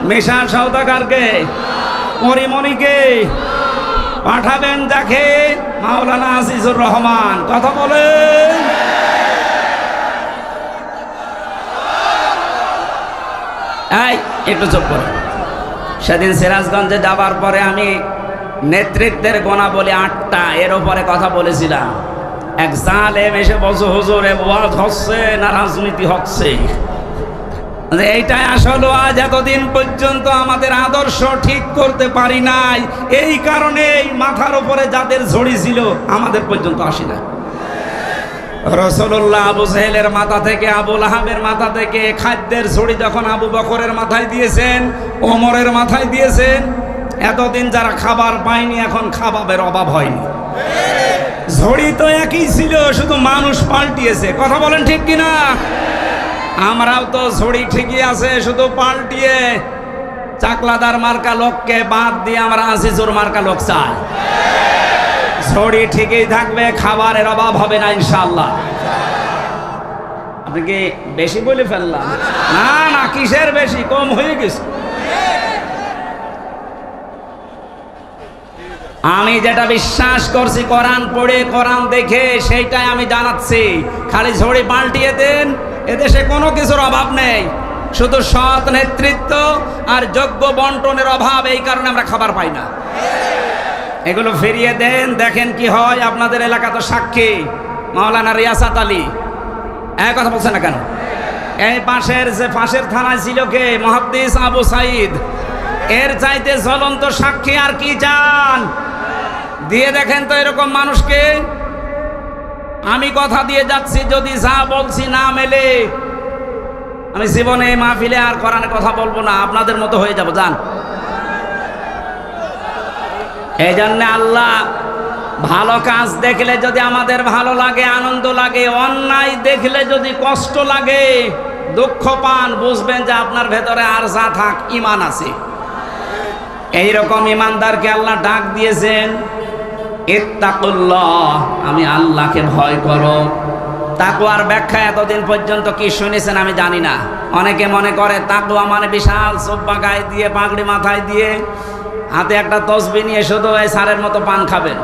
মিশান সওদাগরকে, পরিমণিকে পাঠাবেন, যাকে মাওলানা আজিজুর রহমান। কথা বলেন। এই একটু চুপ করো। সেদিন সিরাজগঞ্জে যাবার পরে আমি নেতৃত্বের গোনা বলে 8টা, এর উপরে কথা বলেছিলাম। এক জালেম এসে বলছে, হুজুর ওয়াজ হচ্ছে না রাজনীতি হচ্ছে? এইটাই আসলে আজ এতদিন পর্যন্ত আমাদের আদর্শ ঠিক করতে পারি নাই, এই কারণে মাথার উপরে যাদের ঝড়ি ছিল আমাদের পর্যন্ত আসি না। রাসূলুল্লাহ আবু জাহেলের মাথা থেকে, আবু লাহাবের মাথা থেকে খাদ্যের ঝড়ি যখন আবু বকরের মাথায় দিয়েছেন, ওমরের মাথায় দিয়েছেন, এতদিন যারা খাবার পায়নি এখন খাবারের অভাব হয়নি। ঝড়ি তো একই ছিল, শুধু মানুষ পাল্টিয়েছে। কথা বলেন ঠিক কিনা? আমরাও তো ঝড়ি ঠিকই আছে, শুধু পাল্টিয়ে চাকলাদার মার্কা লোককে বাদ দিয়ে আমরা আজিজুর মার্কা লোক চাই। ঝড়ি ঠিকই থাকবে, খাবারের অভাব হবে না ইনশাআল্লাহ। আপনি কি বেশি বলে ফেললাম? না না, কিসের বেশি, কম হয়ে গেছে। আমি যেটা বিশ্বাস করছি কোরআন পড়ে কোরআন দেখে, সেইটাই আমি জানাচ্ছি। খালি ঝড়ি পাল্টিয়ে দেন, এদেশে কোনো কিছুর অভাব নেই, শুধু সৎ নেতৃত্ব আর যোগ্য বন্টনের অভাব। এই কারণে আমরা খাবার পাই না। এগুলো ফিরিয়ে দেন, দেখেন কি হয়। আপনাদের এলাকা তো সাক্ষী, মাওলানা রিয়াসাত আলী। এক কথা বলছে না কেন? এই পাশের থানায় ছিল কে? মুহাদ্দিস আবু সাইদ। এর চাইতে জ্বলন্ত সাক্ষী আর কি চান? দিয়ে দেখেন তো এরকম মানুষকে। আমি কথা দিয়ে যাচ্ছি, যদি যা বলছি না মেলে, আমি জীবনে এই মাহফিলে আর কোরআনের কথা বলবো না, আপনাদের মতো হয়ে যাব। যান। এই জন্য আল্লাহ ভালো কাজ দেখলে যদি আমাদের ভালো লাগে, আনন্দ লাগে, অন্যায় দেখলে যদি কষ্ট লাগে, দুঃখ পান, বুঝবেন যে আপনার ভেতরে আর যা থাক ঈমান আছে। এইরকম ঈমানদারকে আল্লাহ ডাক দিয়েছেন, ইত্তাকুল্লাহ, আমি আল্লাহকে ভয় করো। তাকওয়ার ব্যাখ্যা এতদিন পর্যন্ত কি শুনেছেন আমি জানি না। অনেকে মনে করে তাকওয়া মানে বিশাল সোব্বা গায়ে দিয়ে, পাগড়ি মাথায় দিয়ে, হাতে একটা তসবিহ নিয়ে শুধু এই সারের মতো পান খাবেন।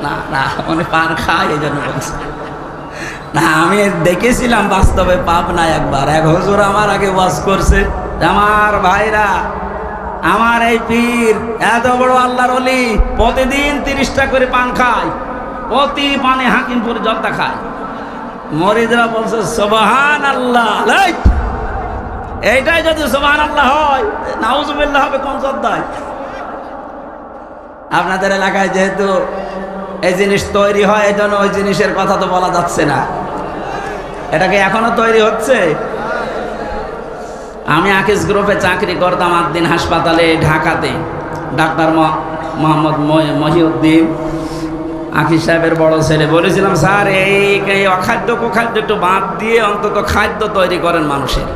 না না, মানে পান খায় এই জন্য বলছি না। আমি দেখেছিলাম বাস্তবে পাবনায় একবার, এক হুজুর আমার আগে ওয়াজ করছে, আমার ভাইরা, আমার এই পীর এত বড় আল্লাহর ওলি প্রতিদিন 30টা করে পান খায়, প্রতি পানে হাকিমপুর জর্দা খায়। মরিদরা বলছে সুবহানাল্লাহ। এইটাই যদি সুবহানাল্লাহ হয়, নাউজুবিল্লাহ হবে কোন জর্দায়? আপনাদের এলাকায় যেহেতু এই জিনিস তৈরি হয়, এই জন্য ওই জিনিসের কথা তো বলা যাচ্ছে না। এটাকে এখনো তৈরি হচ্ছে। আমি আকিস গ্রুপে চাকরি করতাম 8 দিন হাসপাতালে ঢাকাতে। ডাক্তার মোহাম্মদ মহিউদ্দিন আকিস সাহেবের বড় ছেলে। বলেছিলাম, স্যার এই অখাদ্য কুখাদ্য একটু বাদ দিয়ে অন্তত খাদ্য তৈরি করেন মানুষের।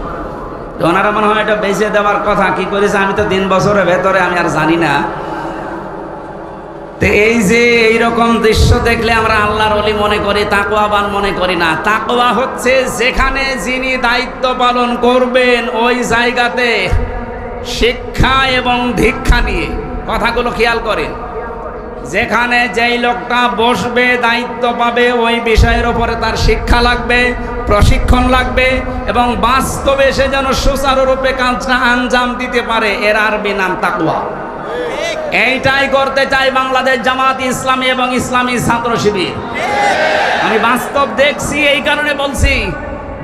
ওনারা মনে হয় এটা বেঁচে দেওয়ার কথা। কি করেছে আমি তো 3 বছরের ভেতরে আমি আর জানি না। তো এই যে এইরকম দৃশ্য দেখলে আমরা আল্লাহর ওলি মনে করি, তাকওয়াবান মনে করি না। তাকওয়া হচ্ছে যেখানে যিনি দায়িত্ব পালন করবেন ওই জায়গাতে শিক্ষা এবং দীক্ষা নিয়ে। কথাগুলো খেয়াল করেন। যেখানে যেই লোকটা বসবে, দায়িত্ব পাবে, ওই বিষয়ের উপরে তার শিক্ষা লাগবে, প্রশিক্ষণ লাগবে, এবং বাস্তবে সে যেন সুচারুরূপে কাজটা আঞ্জাম দিতে পারে। এর আরবি নাম তাকওয়া। এইটাই করতে চাই বাংলাদেশ জামাত ইসলামী এবং ইসলামী ছাত্র শিবির। আমি বাস্তব দেখছি, এই কারণে বলছি,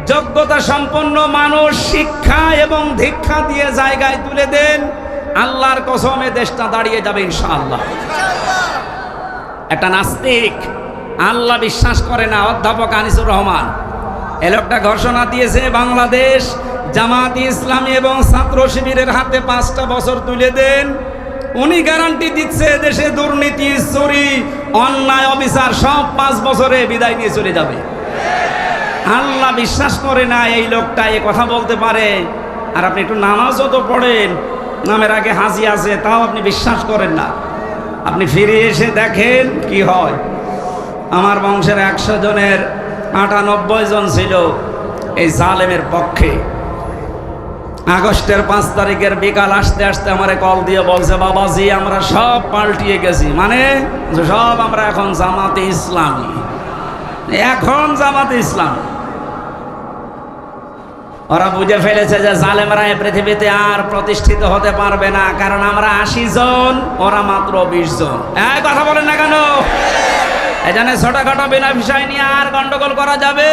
যোগ্যতা সম্পন্ন মানুষ শিক্ষা এবং দীক্ষা দিয়ে জায়গায় তুলে দেন, আল্লাহর কসমে দেশটা দাঁড়িয়ে যাবে ইনশাআল্লাহ। একটা নাস্তিক, আল্লাহ বিশ্বাস করে না, অধ্যাপক আনিসুর রহমান, এ লোকটা ঘোষণা দিয়েছে বাংলাদেশ জামাত ইসলামী এবং ছাত্র শিবিরের হাতে 5টা বছর তুলে দেন। উনি গ্যারান্টি দিচ্ছে দেশে দুর্নীতি, চুরি, অন্যায়, অবিচার সব 5 বছরে বিদায় নিয়ে চলে যাবে। আল্লাহ বিশ্বাস করে না এই লোকটা এ কথা বলতে পারে। আর আপনি একটু নামাজও তো পড়েন, নামের আগে হাজি আছে, তাও আপনি বিশ্বাস করেন না। আপনি ফিরে এসে দেখেন কি হয়। আমার বংশের 100 জনের 98 জন ছিল এই জালেমের পক্ষে। আগস্টের 5 তারিখের বিকাল আসতে আসতে আমারে কল দিয়ে বলছে, বাবাজি আমরা সব পাল্টিয়ে গেছি, মানে সব আমরা এখন জামাতে ইসলামী, এখন জামাতে ইসলামী। ওরা বুঝে ফেলেছে যে জালেমরা এই পৃথিবীতে আর প্রতিষ্ঠিত হতে পারবে না, কারণ আমরা 80 জন, ওরা মাত্র 20 জন। এই কথা বলেন না কেন? এই জন্য ছোটখাটো বিনা বিষয় নিয়ে আর গন্ডগোল করা যাবে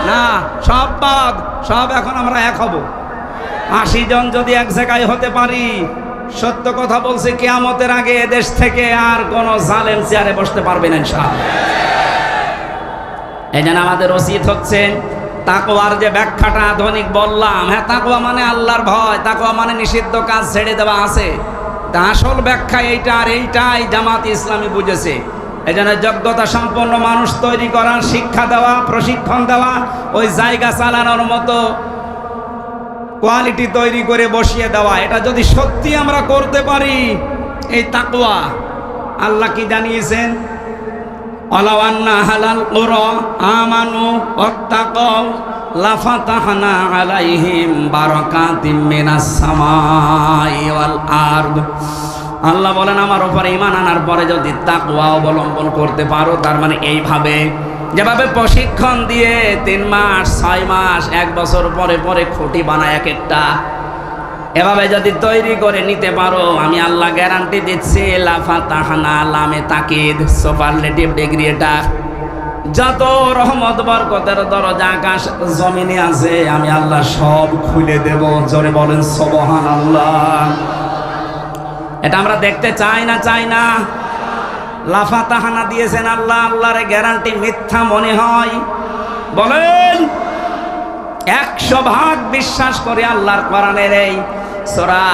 না, সব বাদ, সব এখন আমরা এক হব। 80 জন যদি এক জায়গায় হতে পারি, সত্য কথা বলছে, কিয়ামতের আগে এদেশ থেকে আর কোন জালেম চেয়ারে বসতে পারবে না ইনশাআল্লাহ। এই জন্য আমাদের উচিত হচ্ছে তাকওয়ার যে ব্যাখ্যাটা আধুনিক বললাম, হ্যাঁ তাকওয়া মানে আল্লাহর ভয়, তাকওয়া মানে নিষিদ্ধ কাজ ছেড়ে দেওয়া আছে, তা আসল ব্যাখ্যা এইটা, আর এইটাই জামাত ইসলামী বুঝেছে। এই জন্য যোগ্যতা সম্পন্ন মানুষ তৈরি করা, শিক্ষা দেওয়া, প্রশিক্ষণ দেওয়া, ওই জায়গা চালানোর মতো কোয়ালিটি তৈরি করে বসিয়ে দেওয়া, এটা যদি সত্যি আমরা করতে পারি, এই তাকওয়া, আল্লাহ কি জানিয়েছেন? ওয়ালাউ আন্না হালাল কুরা আমানু ওয়াত্তাকাউ লাফাতাহনা আলাইহিম বারাকাতিম মিনাস সামাই ওয়াল আরদ। আল্লাহ বলেন আমার উপরে ঈমান আনার পরে যদি তাকওয়া অবলম্বন করতে পারো, তার মানে এইভাবে যেভাবে প্রশিক্ষণ দিয়ে 3 মাস, 6 মাস, 1 বছর পরে পরে খুঁটি বানায় এক একটা, এভাবে যদি তৈরি করে নিতে পারো, আমি আল্লাহ গ্যারান্টি দিচ্ছি, লাফাতাহনা, লামে তাকিদ, সুপারলেটিভ ডিগ্রি, এটা যত রহমত বরকতের দরজা আকাশ জমিনে আছে আমি আল্লাহ সব খুলে দেব। জোরে বলেন সুবহানাল্লাহ। এটা আমরা দেখতে চাই না, চাই না? লাফাতাহানা দিয়েছেন আল্লাহ, আল্লাহর গ্যারান্টি মিথ্যা মনে হয়? বলেন 100% বিশ্বাস করে আল্লাহর কোরআনের এই সূরা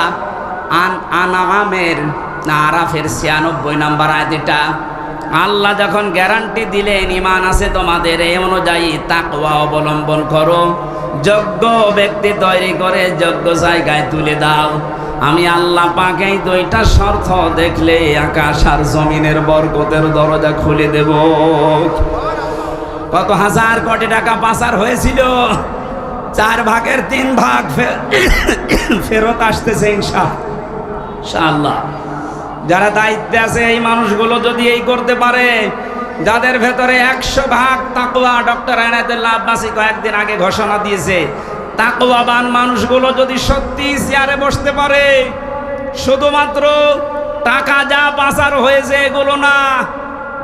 আনআমের না আরাফের 96 নম্বর আয়াত, এটা আল্লাহ যখন গ্যারান্টি দিলেন ঈমান আছে তোমাদের, এই অনুযায়ী তাকওয়া অবলম্বন করো, যোগ্য ব্যক্তি তৈরি করে যোগ্য জায়গায় তুলে দাও, আমি আল্লাহ পাক এই 2টা শর্ত দেখলে আকাশ আর জমিনের বরকতের দরজা খুলে দেব। কত হাজার কোটি টাকা পাচার হয়েছিল, 4 ভাগের 3 ভাগ ফেরত আসতেছে ইনশাআল্লাহ। যারা দায়িত্বে আছে এই মানুষগুলো যদি এই করতে পারে, যাদের ভেতরে 100% তাকওয়া, ডক্টর আইনাতুল্লাহ আব্বাসী কয়েকদিন আগে ঘোষণা দিয়েছে, তাকওয়াবান মানুষগুলো যদি সত্যি চেয়ারে বসতে পারে, শুধুমাত্র টাকা যা পাচার হয়েছে এগুলো না,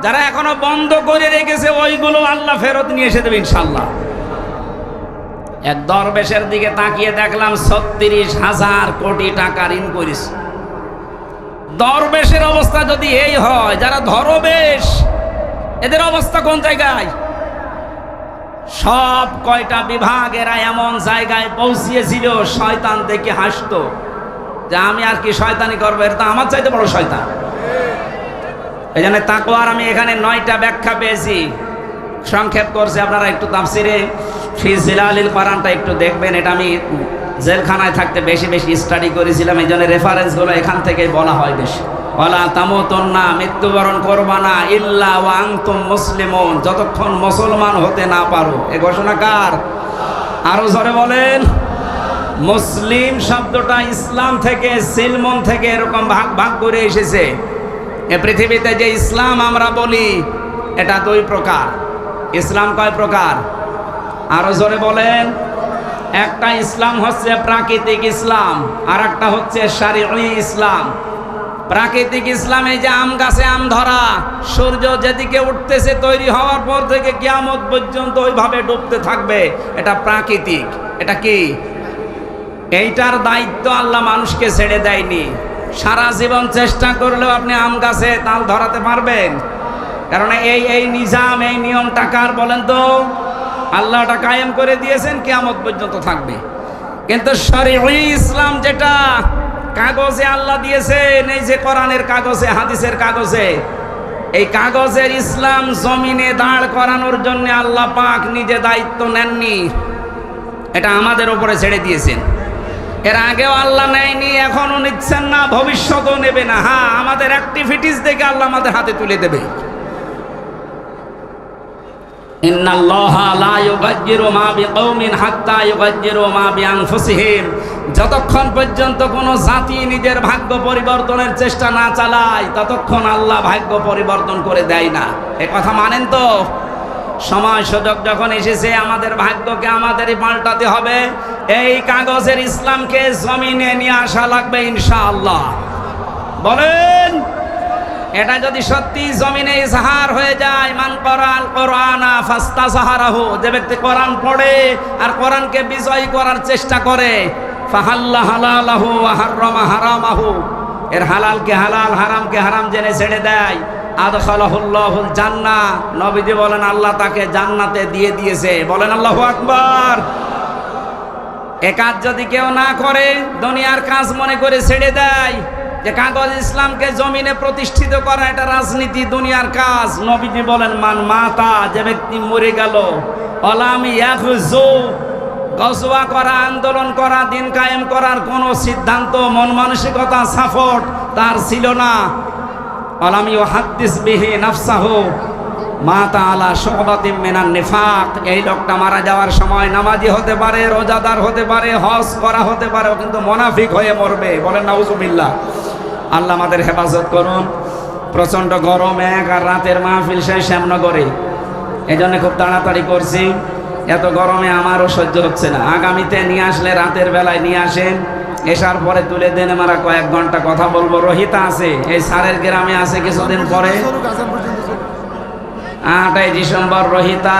যারা এখনো বন্ধ করে রেখেছে ওইগুলো আল্লাহ ফেরত নিয়ে এসে দেবে ইনশাআল্লাহ। এক দরবেশের দিকে তাকিয়ে দেখলাম 36,000 কোটি টাকা ঋণ করেছে। দরবেশের অবস্থা যদি এই হয়, যারা ধরবেশ এদের অবস্থা কোন জায়গায়? সব কয়টা বিভাগ এরা এমন জায়গায় পৌঁছিয়েছিল, শয়তান দেখে হাসতো যে আমি আর কি শয়তানি করবো, এটা তো আমার চাইতে বড় শয়তান। এই জন্য তাকওয়ার আমি এখানে 9টা ব্যাখ্যা পেয়েছি, সংক্ষেপ করছি। আপনারা একটু তাফসিরে ফি জিলালিল কোরআনটা একটু দেখবেন, এটা আমি জেলখানায় থাকতে বেশি বেশি স্টাডি করেছিলাম, এই জন্য রেফারেন্সগুলো এখান থেকেই বলা হয় বেশি। ওয়ালা তামুতুন্না, মৃত্যুবরণ করবা না, ইল্লা ওয়া আনতুম মুসলিমুন, যতক্ষণ মুসলমান হতে না পারো। এই ঘোষণা কার? আরো জোরে বলেন। মুসলিম শব্দটা ইসলাম থেকে, সিলমন থেকে এরকম ভাগ ভাগ করে এসেছে। এ পৃথিবীতে যে ইসলাম আমরা বলি এটা দুই প্রকার। ইসলাম কয় প্রকার? আরো জোরে বলেন। একটা ইসলাম হচ্ছে প্রাকৃতিক ইসলাম, আর একটা হচ্ছে শারঈ ইসলাম। প্রাকৃতিক ইসলামে যে আম গাছে আম ধরা, সূর্য যেদিকে উঠতেছে তৈরি হওয়ার পর থেকে কিয়ামত পর্যন্ত ওইভাবে ডুবতে থাকবে, এটা প্রাকৃতিক। এটা কি? এইটার দায়িত্ব আল্লাহ মানুষকে ছেড়ে দেয়নি। সারা জীবন চেষ্টা করলেও আপনি আম গাছে তাল ধরাতে পারবেন? কারণ এই নিজাম, এই নিয়মটা কার বলেন তো? আল্লাহ ওটা কায়েম করে দিয়েছেন, কিয়ামত পর্যন্ত থাকবে। কিন্তু শরঈ ইসলাম যেটা কাগজে আল্লাহ দিয়েছেন, এই যে কোরআনের কাগজে, হাদিসের কাগজে, এই কাগজের ইসলাম জমিনে দাঁড় করানোর জন্য আল্লাহ পাক নিজে দায়িত্ব নেননি, এটা আমাদের উপরে ছেড়ে দিয়েছেন। এর আগেও আল্লাহ নেয়নি, এখনো নিচ্ছেন না, ভবিষ্যতেও নেবে না। হ্যাঁ, আমাদের অ্যাক্টিভিটিস দেখে আল্লাহ আমাদের হাতে তুলে দেবে। ইন্নাল্লাহা লা ইউগায়্যিরু মা বিকওমিন হাত্তা ইউগায়্যিরু মা বিআনফুসিহিম। যতক্ষণ পর্যন্ত কোনো জাতি নিজের ভাগ্য পরিবর্তনের চেষ্টা না চালায়, ততক্ষণ আল্লাহ ভাগ্য পরিবর্তন করে দেয় না। এ কথা মানেন তো? সময় সুযোগ যখন এসেছে, আমাদের ভাগ্যকে আমাদেরই পাল্টাতে হবে। এই কাগজের ইসলামকে জমিনে নিয়ে আসা লাগবে ইনশাআল্লাহ। বলেন, এটা যদি সত্যি জমিনে ইজহার হয়ে যায়, মান করাল কোরআনা ফাস্তাজহারাহু, যে ব্যক্তি কোরআন পড়ে আর কোরআনকে বিজয় করার চেষ্টা করে, ফাহাল্লা হালালাহু ওয়া হাররামা হারামাহু, এর হালালকে হালাল, হারামকে হারাম জেনে ছেড়ে দেয়, আদখালাহুল্লাহুল জান্নাহ, নবীজি বলেন আল্লাহ তাকে জান্নাতে দিয়ে দিয়েছে। বলেন আল্লাহু আকবার। এ কাজ যদি কেউ না করে, দুনিয়ার কাজ মনে করে ছেড়ে দেয়, যে কাগজ ইসলামকে জমিনে প্রতিষ্ঠিত করা এটা রাজনীতি, দুনিয়ার কাজ, নবীজি বলেন মান মাতা, যে ব্যক্তি মরে গেল, অলাম ইয়াখযু, গজওয়া করা, আন্দোলন করা, দিন কায়েম করার কোনো সিদ্ধান্ত, মন মানসিকতা, সাপোর্ট তার ছিল না, অলাম ইউহাদ্দিস বিহি নাফসাহু মাতা আলা শুবাতিন মিনান নিফাক, এই লোকটা মারা যাওয়ার সময় নামাজি হতে পারে, রোজাদার হতে পারে, হজ করা হতে পারে, কিন্তু মুনাফিক হয়ে মরবে। বলেন নাউজুবিল্লাহ। আল্লাহ আমাদের হেফাজত করুন। প্রচণ্ড গরম, এক আর রাতের মাহফিল শেষ শ্যামনগরে, এই জন্য খুব তাড়াতাড়ি করছি। এত গরমে আমারও সহ্য হচ্ছে না। আগামীতে নিয়ে আসলে রাতের বেলায় নিয়ে আসেন, এসার পরে তুলে দেন, মারা কয়েক ঘন্টা কথা বলবো। রোহিতা আছে, এই সারের গ্রামে আছে, কিছুদিন পরে 8ই ডিসেম্বর রোহিতা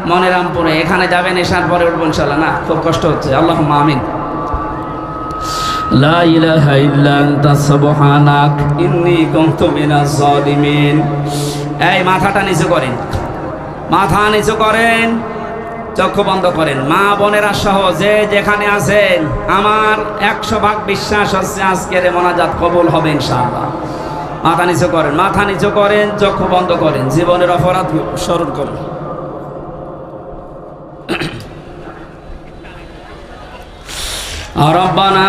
মনিরামপুরে, এখানে যাবেন, এসার পরে উঠবো ইনশাআল্লাহ। না, খুব কষ্ট হচ্ছে। আল্লাহুম্মা আমিন। লা ইলাহা ইল্লা আনতা সুবহানাক ইন্নী কুনতু মিনাজ জালিমিন। এই মাথাটা নিচু করেন, মাথা নিচু করেন, চক্ষু বন্ধ করেন। মা বোনেরা সহ যে যেখানে আছেন, আমার 100% বিশ্বাস হচ্ছে আজকের মোনাজাত কবুল হবে ইনশাআল্লাহ। মাথা নিচু করেন, মাথা নিচু করেন, চক্ষু বন্ধ করেন, জীবনের অপরাধ স্মরণ করেন। রব্বানা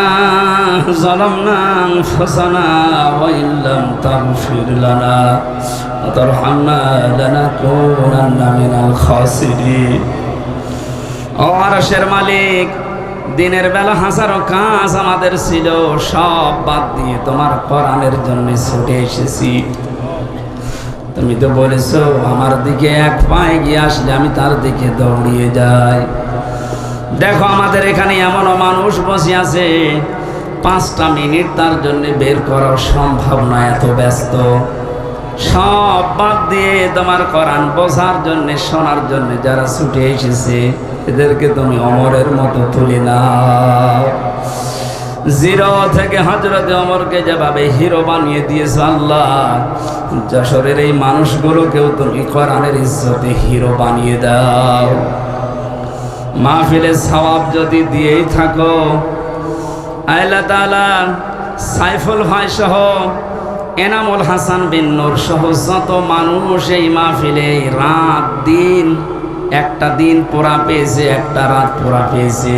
যালামনা আনফুসানা ওয়া ইল্লাম তাগফির লানা ওয়া তারহামনা লানাকুনান্না মিনাল খাসিরিন। ও আরশের মালিক, দিনের বেলা হাজারো কাজ আমাদের ছিল, সব বাদ দিয়ে তোমার কোরআনের জন্য ছুটে এসেছি। তুমি তো বলেছো আমার দিকে এক পায়ে গিয়ে আসলে আমি তার দিকে দৌড়িয়ে যাই। দেখো আমাদের এখানে এমনও মানুষ বসে আছে, 5টা মিনিট তার জন্য বের করা সম্ভব না, এত ব্যস্ত। সব বাদ দিয়ে তোমার কোরআন বোঝার জন্য, শোনার জন্য যারা ছুটে এসেছে, এদেরকে তুমি অমরের মতো তুলে নাও। 0 থেকে হযরতে ওমরকে যেভাবে হিরো বানিয়ে দিয়েছো আল্লাহ, যশোরের এই মানুষগুলোকেও তুমি কোরআনের ইজ্জতে হিরো বানিয়ে দাও। মাহফিলের সওয়াব যদি দিয়েই থাকো, আল্লাহ তাআলা সাইফুল ভাই সহ, এনামুল হাসান বিন নূর সহ যত মানুষ এই মাহফিলে রাত দিন, একটা দিন পুরা পেয়েছে, একটা রাত পুরা পেয়েছে,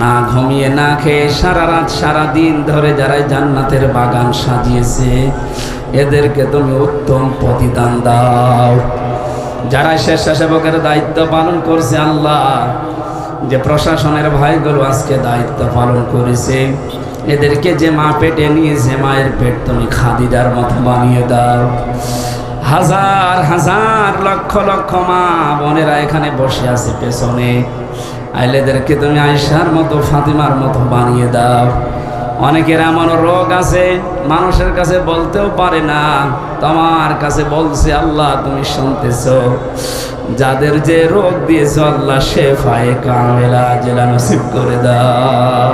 না ঘুমিয়ে না খেয়ে সারা রাত সারা দিন ধরে যারা জান্নাতের বাগান সাজিয়েছে, এদেরকে তুমি উত্তম প্রতিদান দাও। যারা স্বেচ্ছাসেবকের দায়িত্ব পালন করছে আল্লাহ, যে প্রশাসনের ভাইগুলো আজকে দায়িত্ব পালন করেছে, এদেরকে যে মা পেটে নিয়েছে মায়ের পেট তুমি খাদিজার মতো বানিয়ে দাও। হাজার হাজার লক্ষ লক্ষ মা বোনেরা এখানে বসে আছে পেছনে, আইলেদেরকে তুমি আয়েশার মতো ফাতিমার মতো বানিয়ে দাও। অনেকের এমন রোগ আছে মানুষের কাছে বলতেও পারে না, তোমার কাছে বলছে আল্লাহ তুমি শুনতেছো। যাদের যে রোগ দিয়েছো আল্লাহ শেফায়ে কামেলা জেলা নসিব করে দাও।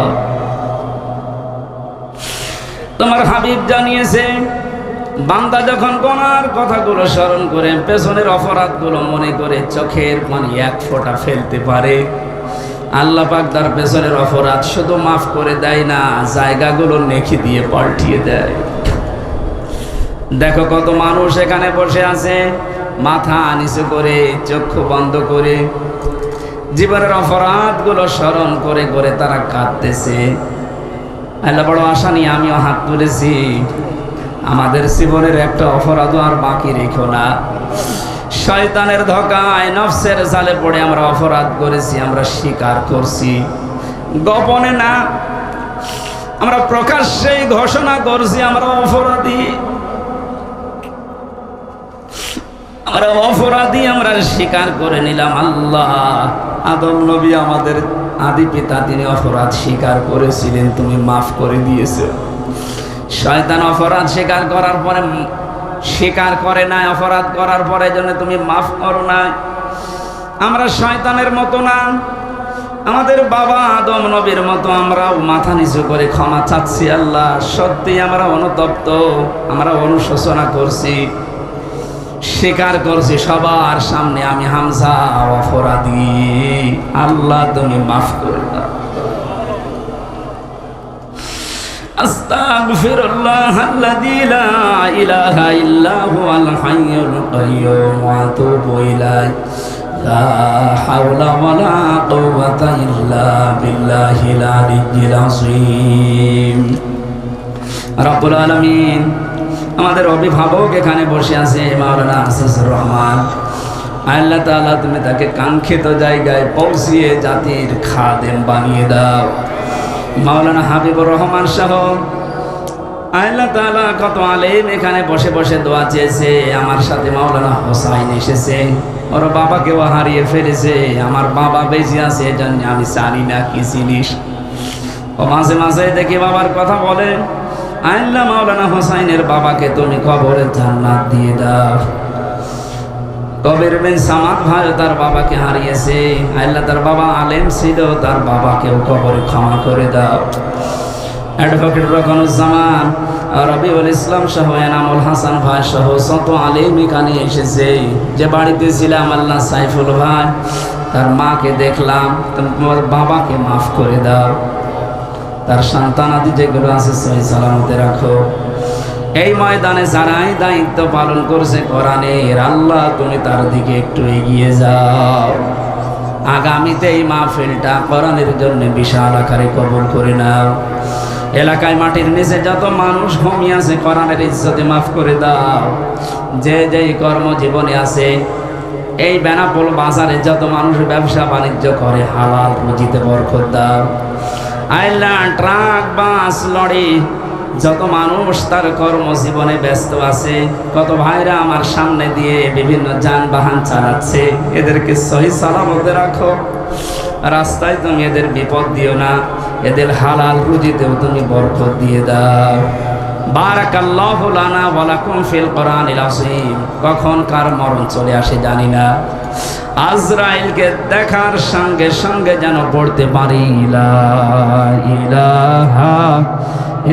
তোমার হাবিব জানিয়েছে বান্দা যখন গুনার কথাগুলো স্মরণ করে পেছনের অপরাধগুলো মনে করে চোখের পানি এক ফোঁটা ফেলতে পারে, আল্লাহ পাক তার পেছনের অপরাধ শুধু মাফ করে দেয় না, জায়গাগুলো নেকি দিয়ে পাল্টিয়ে দেয়। দেখো কত মানুষ এখানে বসে আছে মাথা নিচু করে চক্ষু বন্ধ করে জীবনের অপরাধগুলো স্মরণ করে করে তারা কাঁদতেছে। আল্লাহ বড় আশা নিয়ে আমিও হাত তুলেছি, আমাদের জীবনের একটা অপরাধও আর বাকি রেখো না। শয়তানের ধোঁকায় নফসের জালে পড়ে আমরা অপরাধ করেছি, আমরা স্বীকার করছি, গোপনে না আমরা প্রকাশ্যেই ঘোষণা করছি আমরা অপরাধী, আমরা অপরাধী, আমরা স্বীকার করে নিলাম। আল্লাহ আদম নবী আমাদের আদি পিতা, তিনি অপরাধ স্বীকার করেছিলেন, তুমি মাফ করে দিয়েছো। শয়তান অপরাধ স্বীকার করার পরে স্বীকার করে নাই, অপরাধ করার পরে জন্য তুমি মাফ করো না। আমরা শয়তানের মতো না, আমাদের বাবা আদম নবীর মতো আমরাও মাথা নিচু করে ক্ষমা চাচ্ছি। আল্লাহ সত্যি আমরা অনুতপ্ত, আমরা অনুশোচনা করছি, স্বীকার করছি সবার সামনে আমি হামজা অপরাধী, আল্লাহ তুমি মাফ করে দাও। আস্তাগফিরুল্লাহাল্লাযী লা ইলাহা ইল্লা হুয়াল হাইয়ুল কাইয়্যুম ওয়া আতুবু ইলাইহি লা হাওলা ওয়ালা কুওয়াতা ইল্লা বিল্লাহিল আলিয়্যিল আযীম। রব্বুল আলামিন আমাদের অভিভাবক এখানে বসে আছে মাওলানা আসিসুর রহমান, আল্লাহ তাআলা তুমি তাকে কাঙ্ক্ষিত জায়গায় পৌঁছিয়ে জাতির খাদেম বানিয়ে দাও। মাওলানা হাবিবুর রহমান সহ আল্লাহ তাআলা কত আলেম এখানে বসে বসে দোয়া চেয়েছে। আমার সাথে মাওলানা হোসাইন এসেছে, ওর বাবাকেও হারিয়ে ফেলেছে, আমার বাবা বেঁচে আছে এজন্য আমি জানি না কি জিনিস। ও মাঝে মাঝে দেখি বাবার কথা বলে, আল্লাহ মাওলানা হোসাইনের বাবাকে তুমি কবরে জান্নাত দিয়ে দাও। কবির বিন সামাদ ভাই তার বাবাকে হারিয়েছে, আল্লাহ তার বাবা আলেম ছিল, তার বাবাকেও কবরে ক্ষমা করে দাও। অ্যাডভোকেট রকনুজ্জামান, রবিউল ইসলাম সহ এনামুল হাসান ভাই সহ শত আলেম এখানে এসেছে। যে বাড়িতে ছিলাম আল্লাহ সাইফুল ভাই, তার মাকে দেখলাম, তোমার বাবাকে মাফ করে দাও, তার সন্তানাদি যেগুলো আছে সহি সালামতে রাখো। এই ময়দানে যারাই দায়িত্ব পালন করছে কোরআনের, আল্লাহ তুমি তার দিকে একটু এগিয়ে যাও। আগামীতে এই মাহফিলটা কোরআনের জন্য বিশাল আকারে কবুল করে নাও। এলাকায় মাটির নিচে যত মানুষ ঘুমিয়ে আছে কোরআনের ইজ্জতে মাফ করে দাও। যে যেই কর্মজীবনে আছে, এই বেনাপোল বাজারে যত মানুষ ব্যবসা বাণিজ্য করে হালাল রুজিতে বরকত দাও। আল্লাহ ট্রাক বাস লরি যত মানুষ তার কর্মজীবনে ব্যস্ত আছে, কত ভাইরা আমার সামনে দিয়ে বিভিন্ন যানবাহন চালাচ্ছে, এদেরকে সহি সালামতে রাখো। রাস্তায় তুমি এদের বিপদ দিও না, এদের হালাল রুজিতেও তুমি বরকত দিয়ে দাও। বারাকাল্লাহু লানা ওয়া লাকুম ফিল কোরআনিল আযীম। কখন কার মরণ চলে আসে জানি না, আজরাইলকে দেখার সঙ্গে সঙ্গে যেন পড়তে পারি লা ইলাহা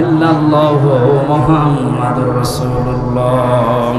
ইল্লাল্লাহু মুহাম্মাদুর রাসূলুল্লাহ।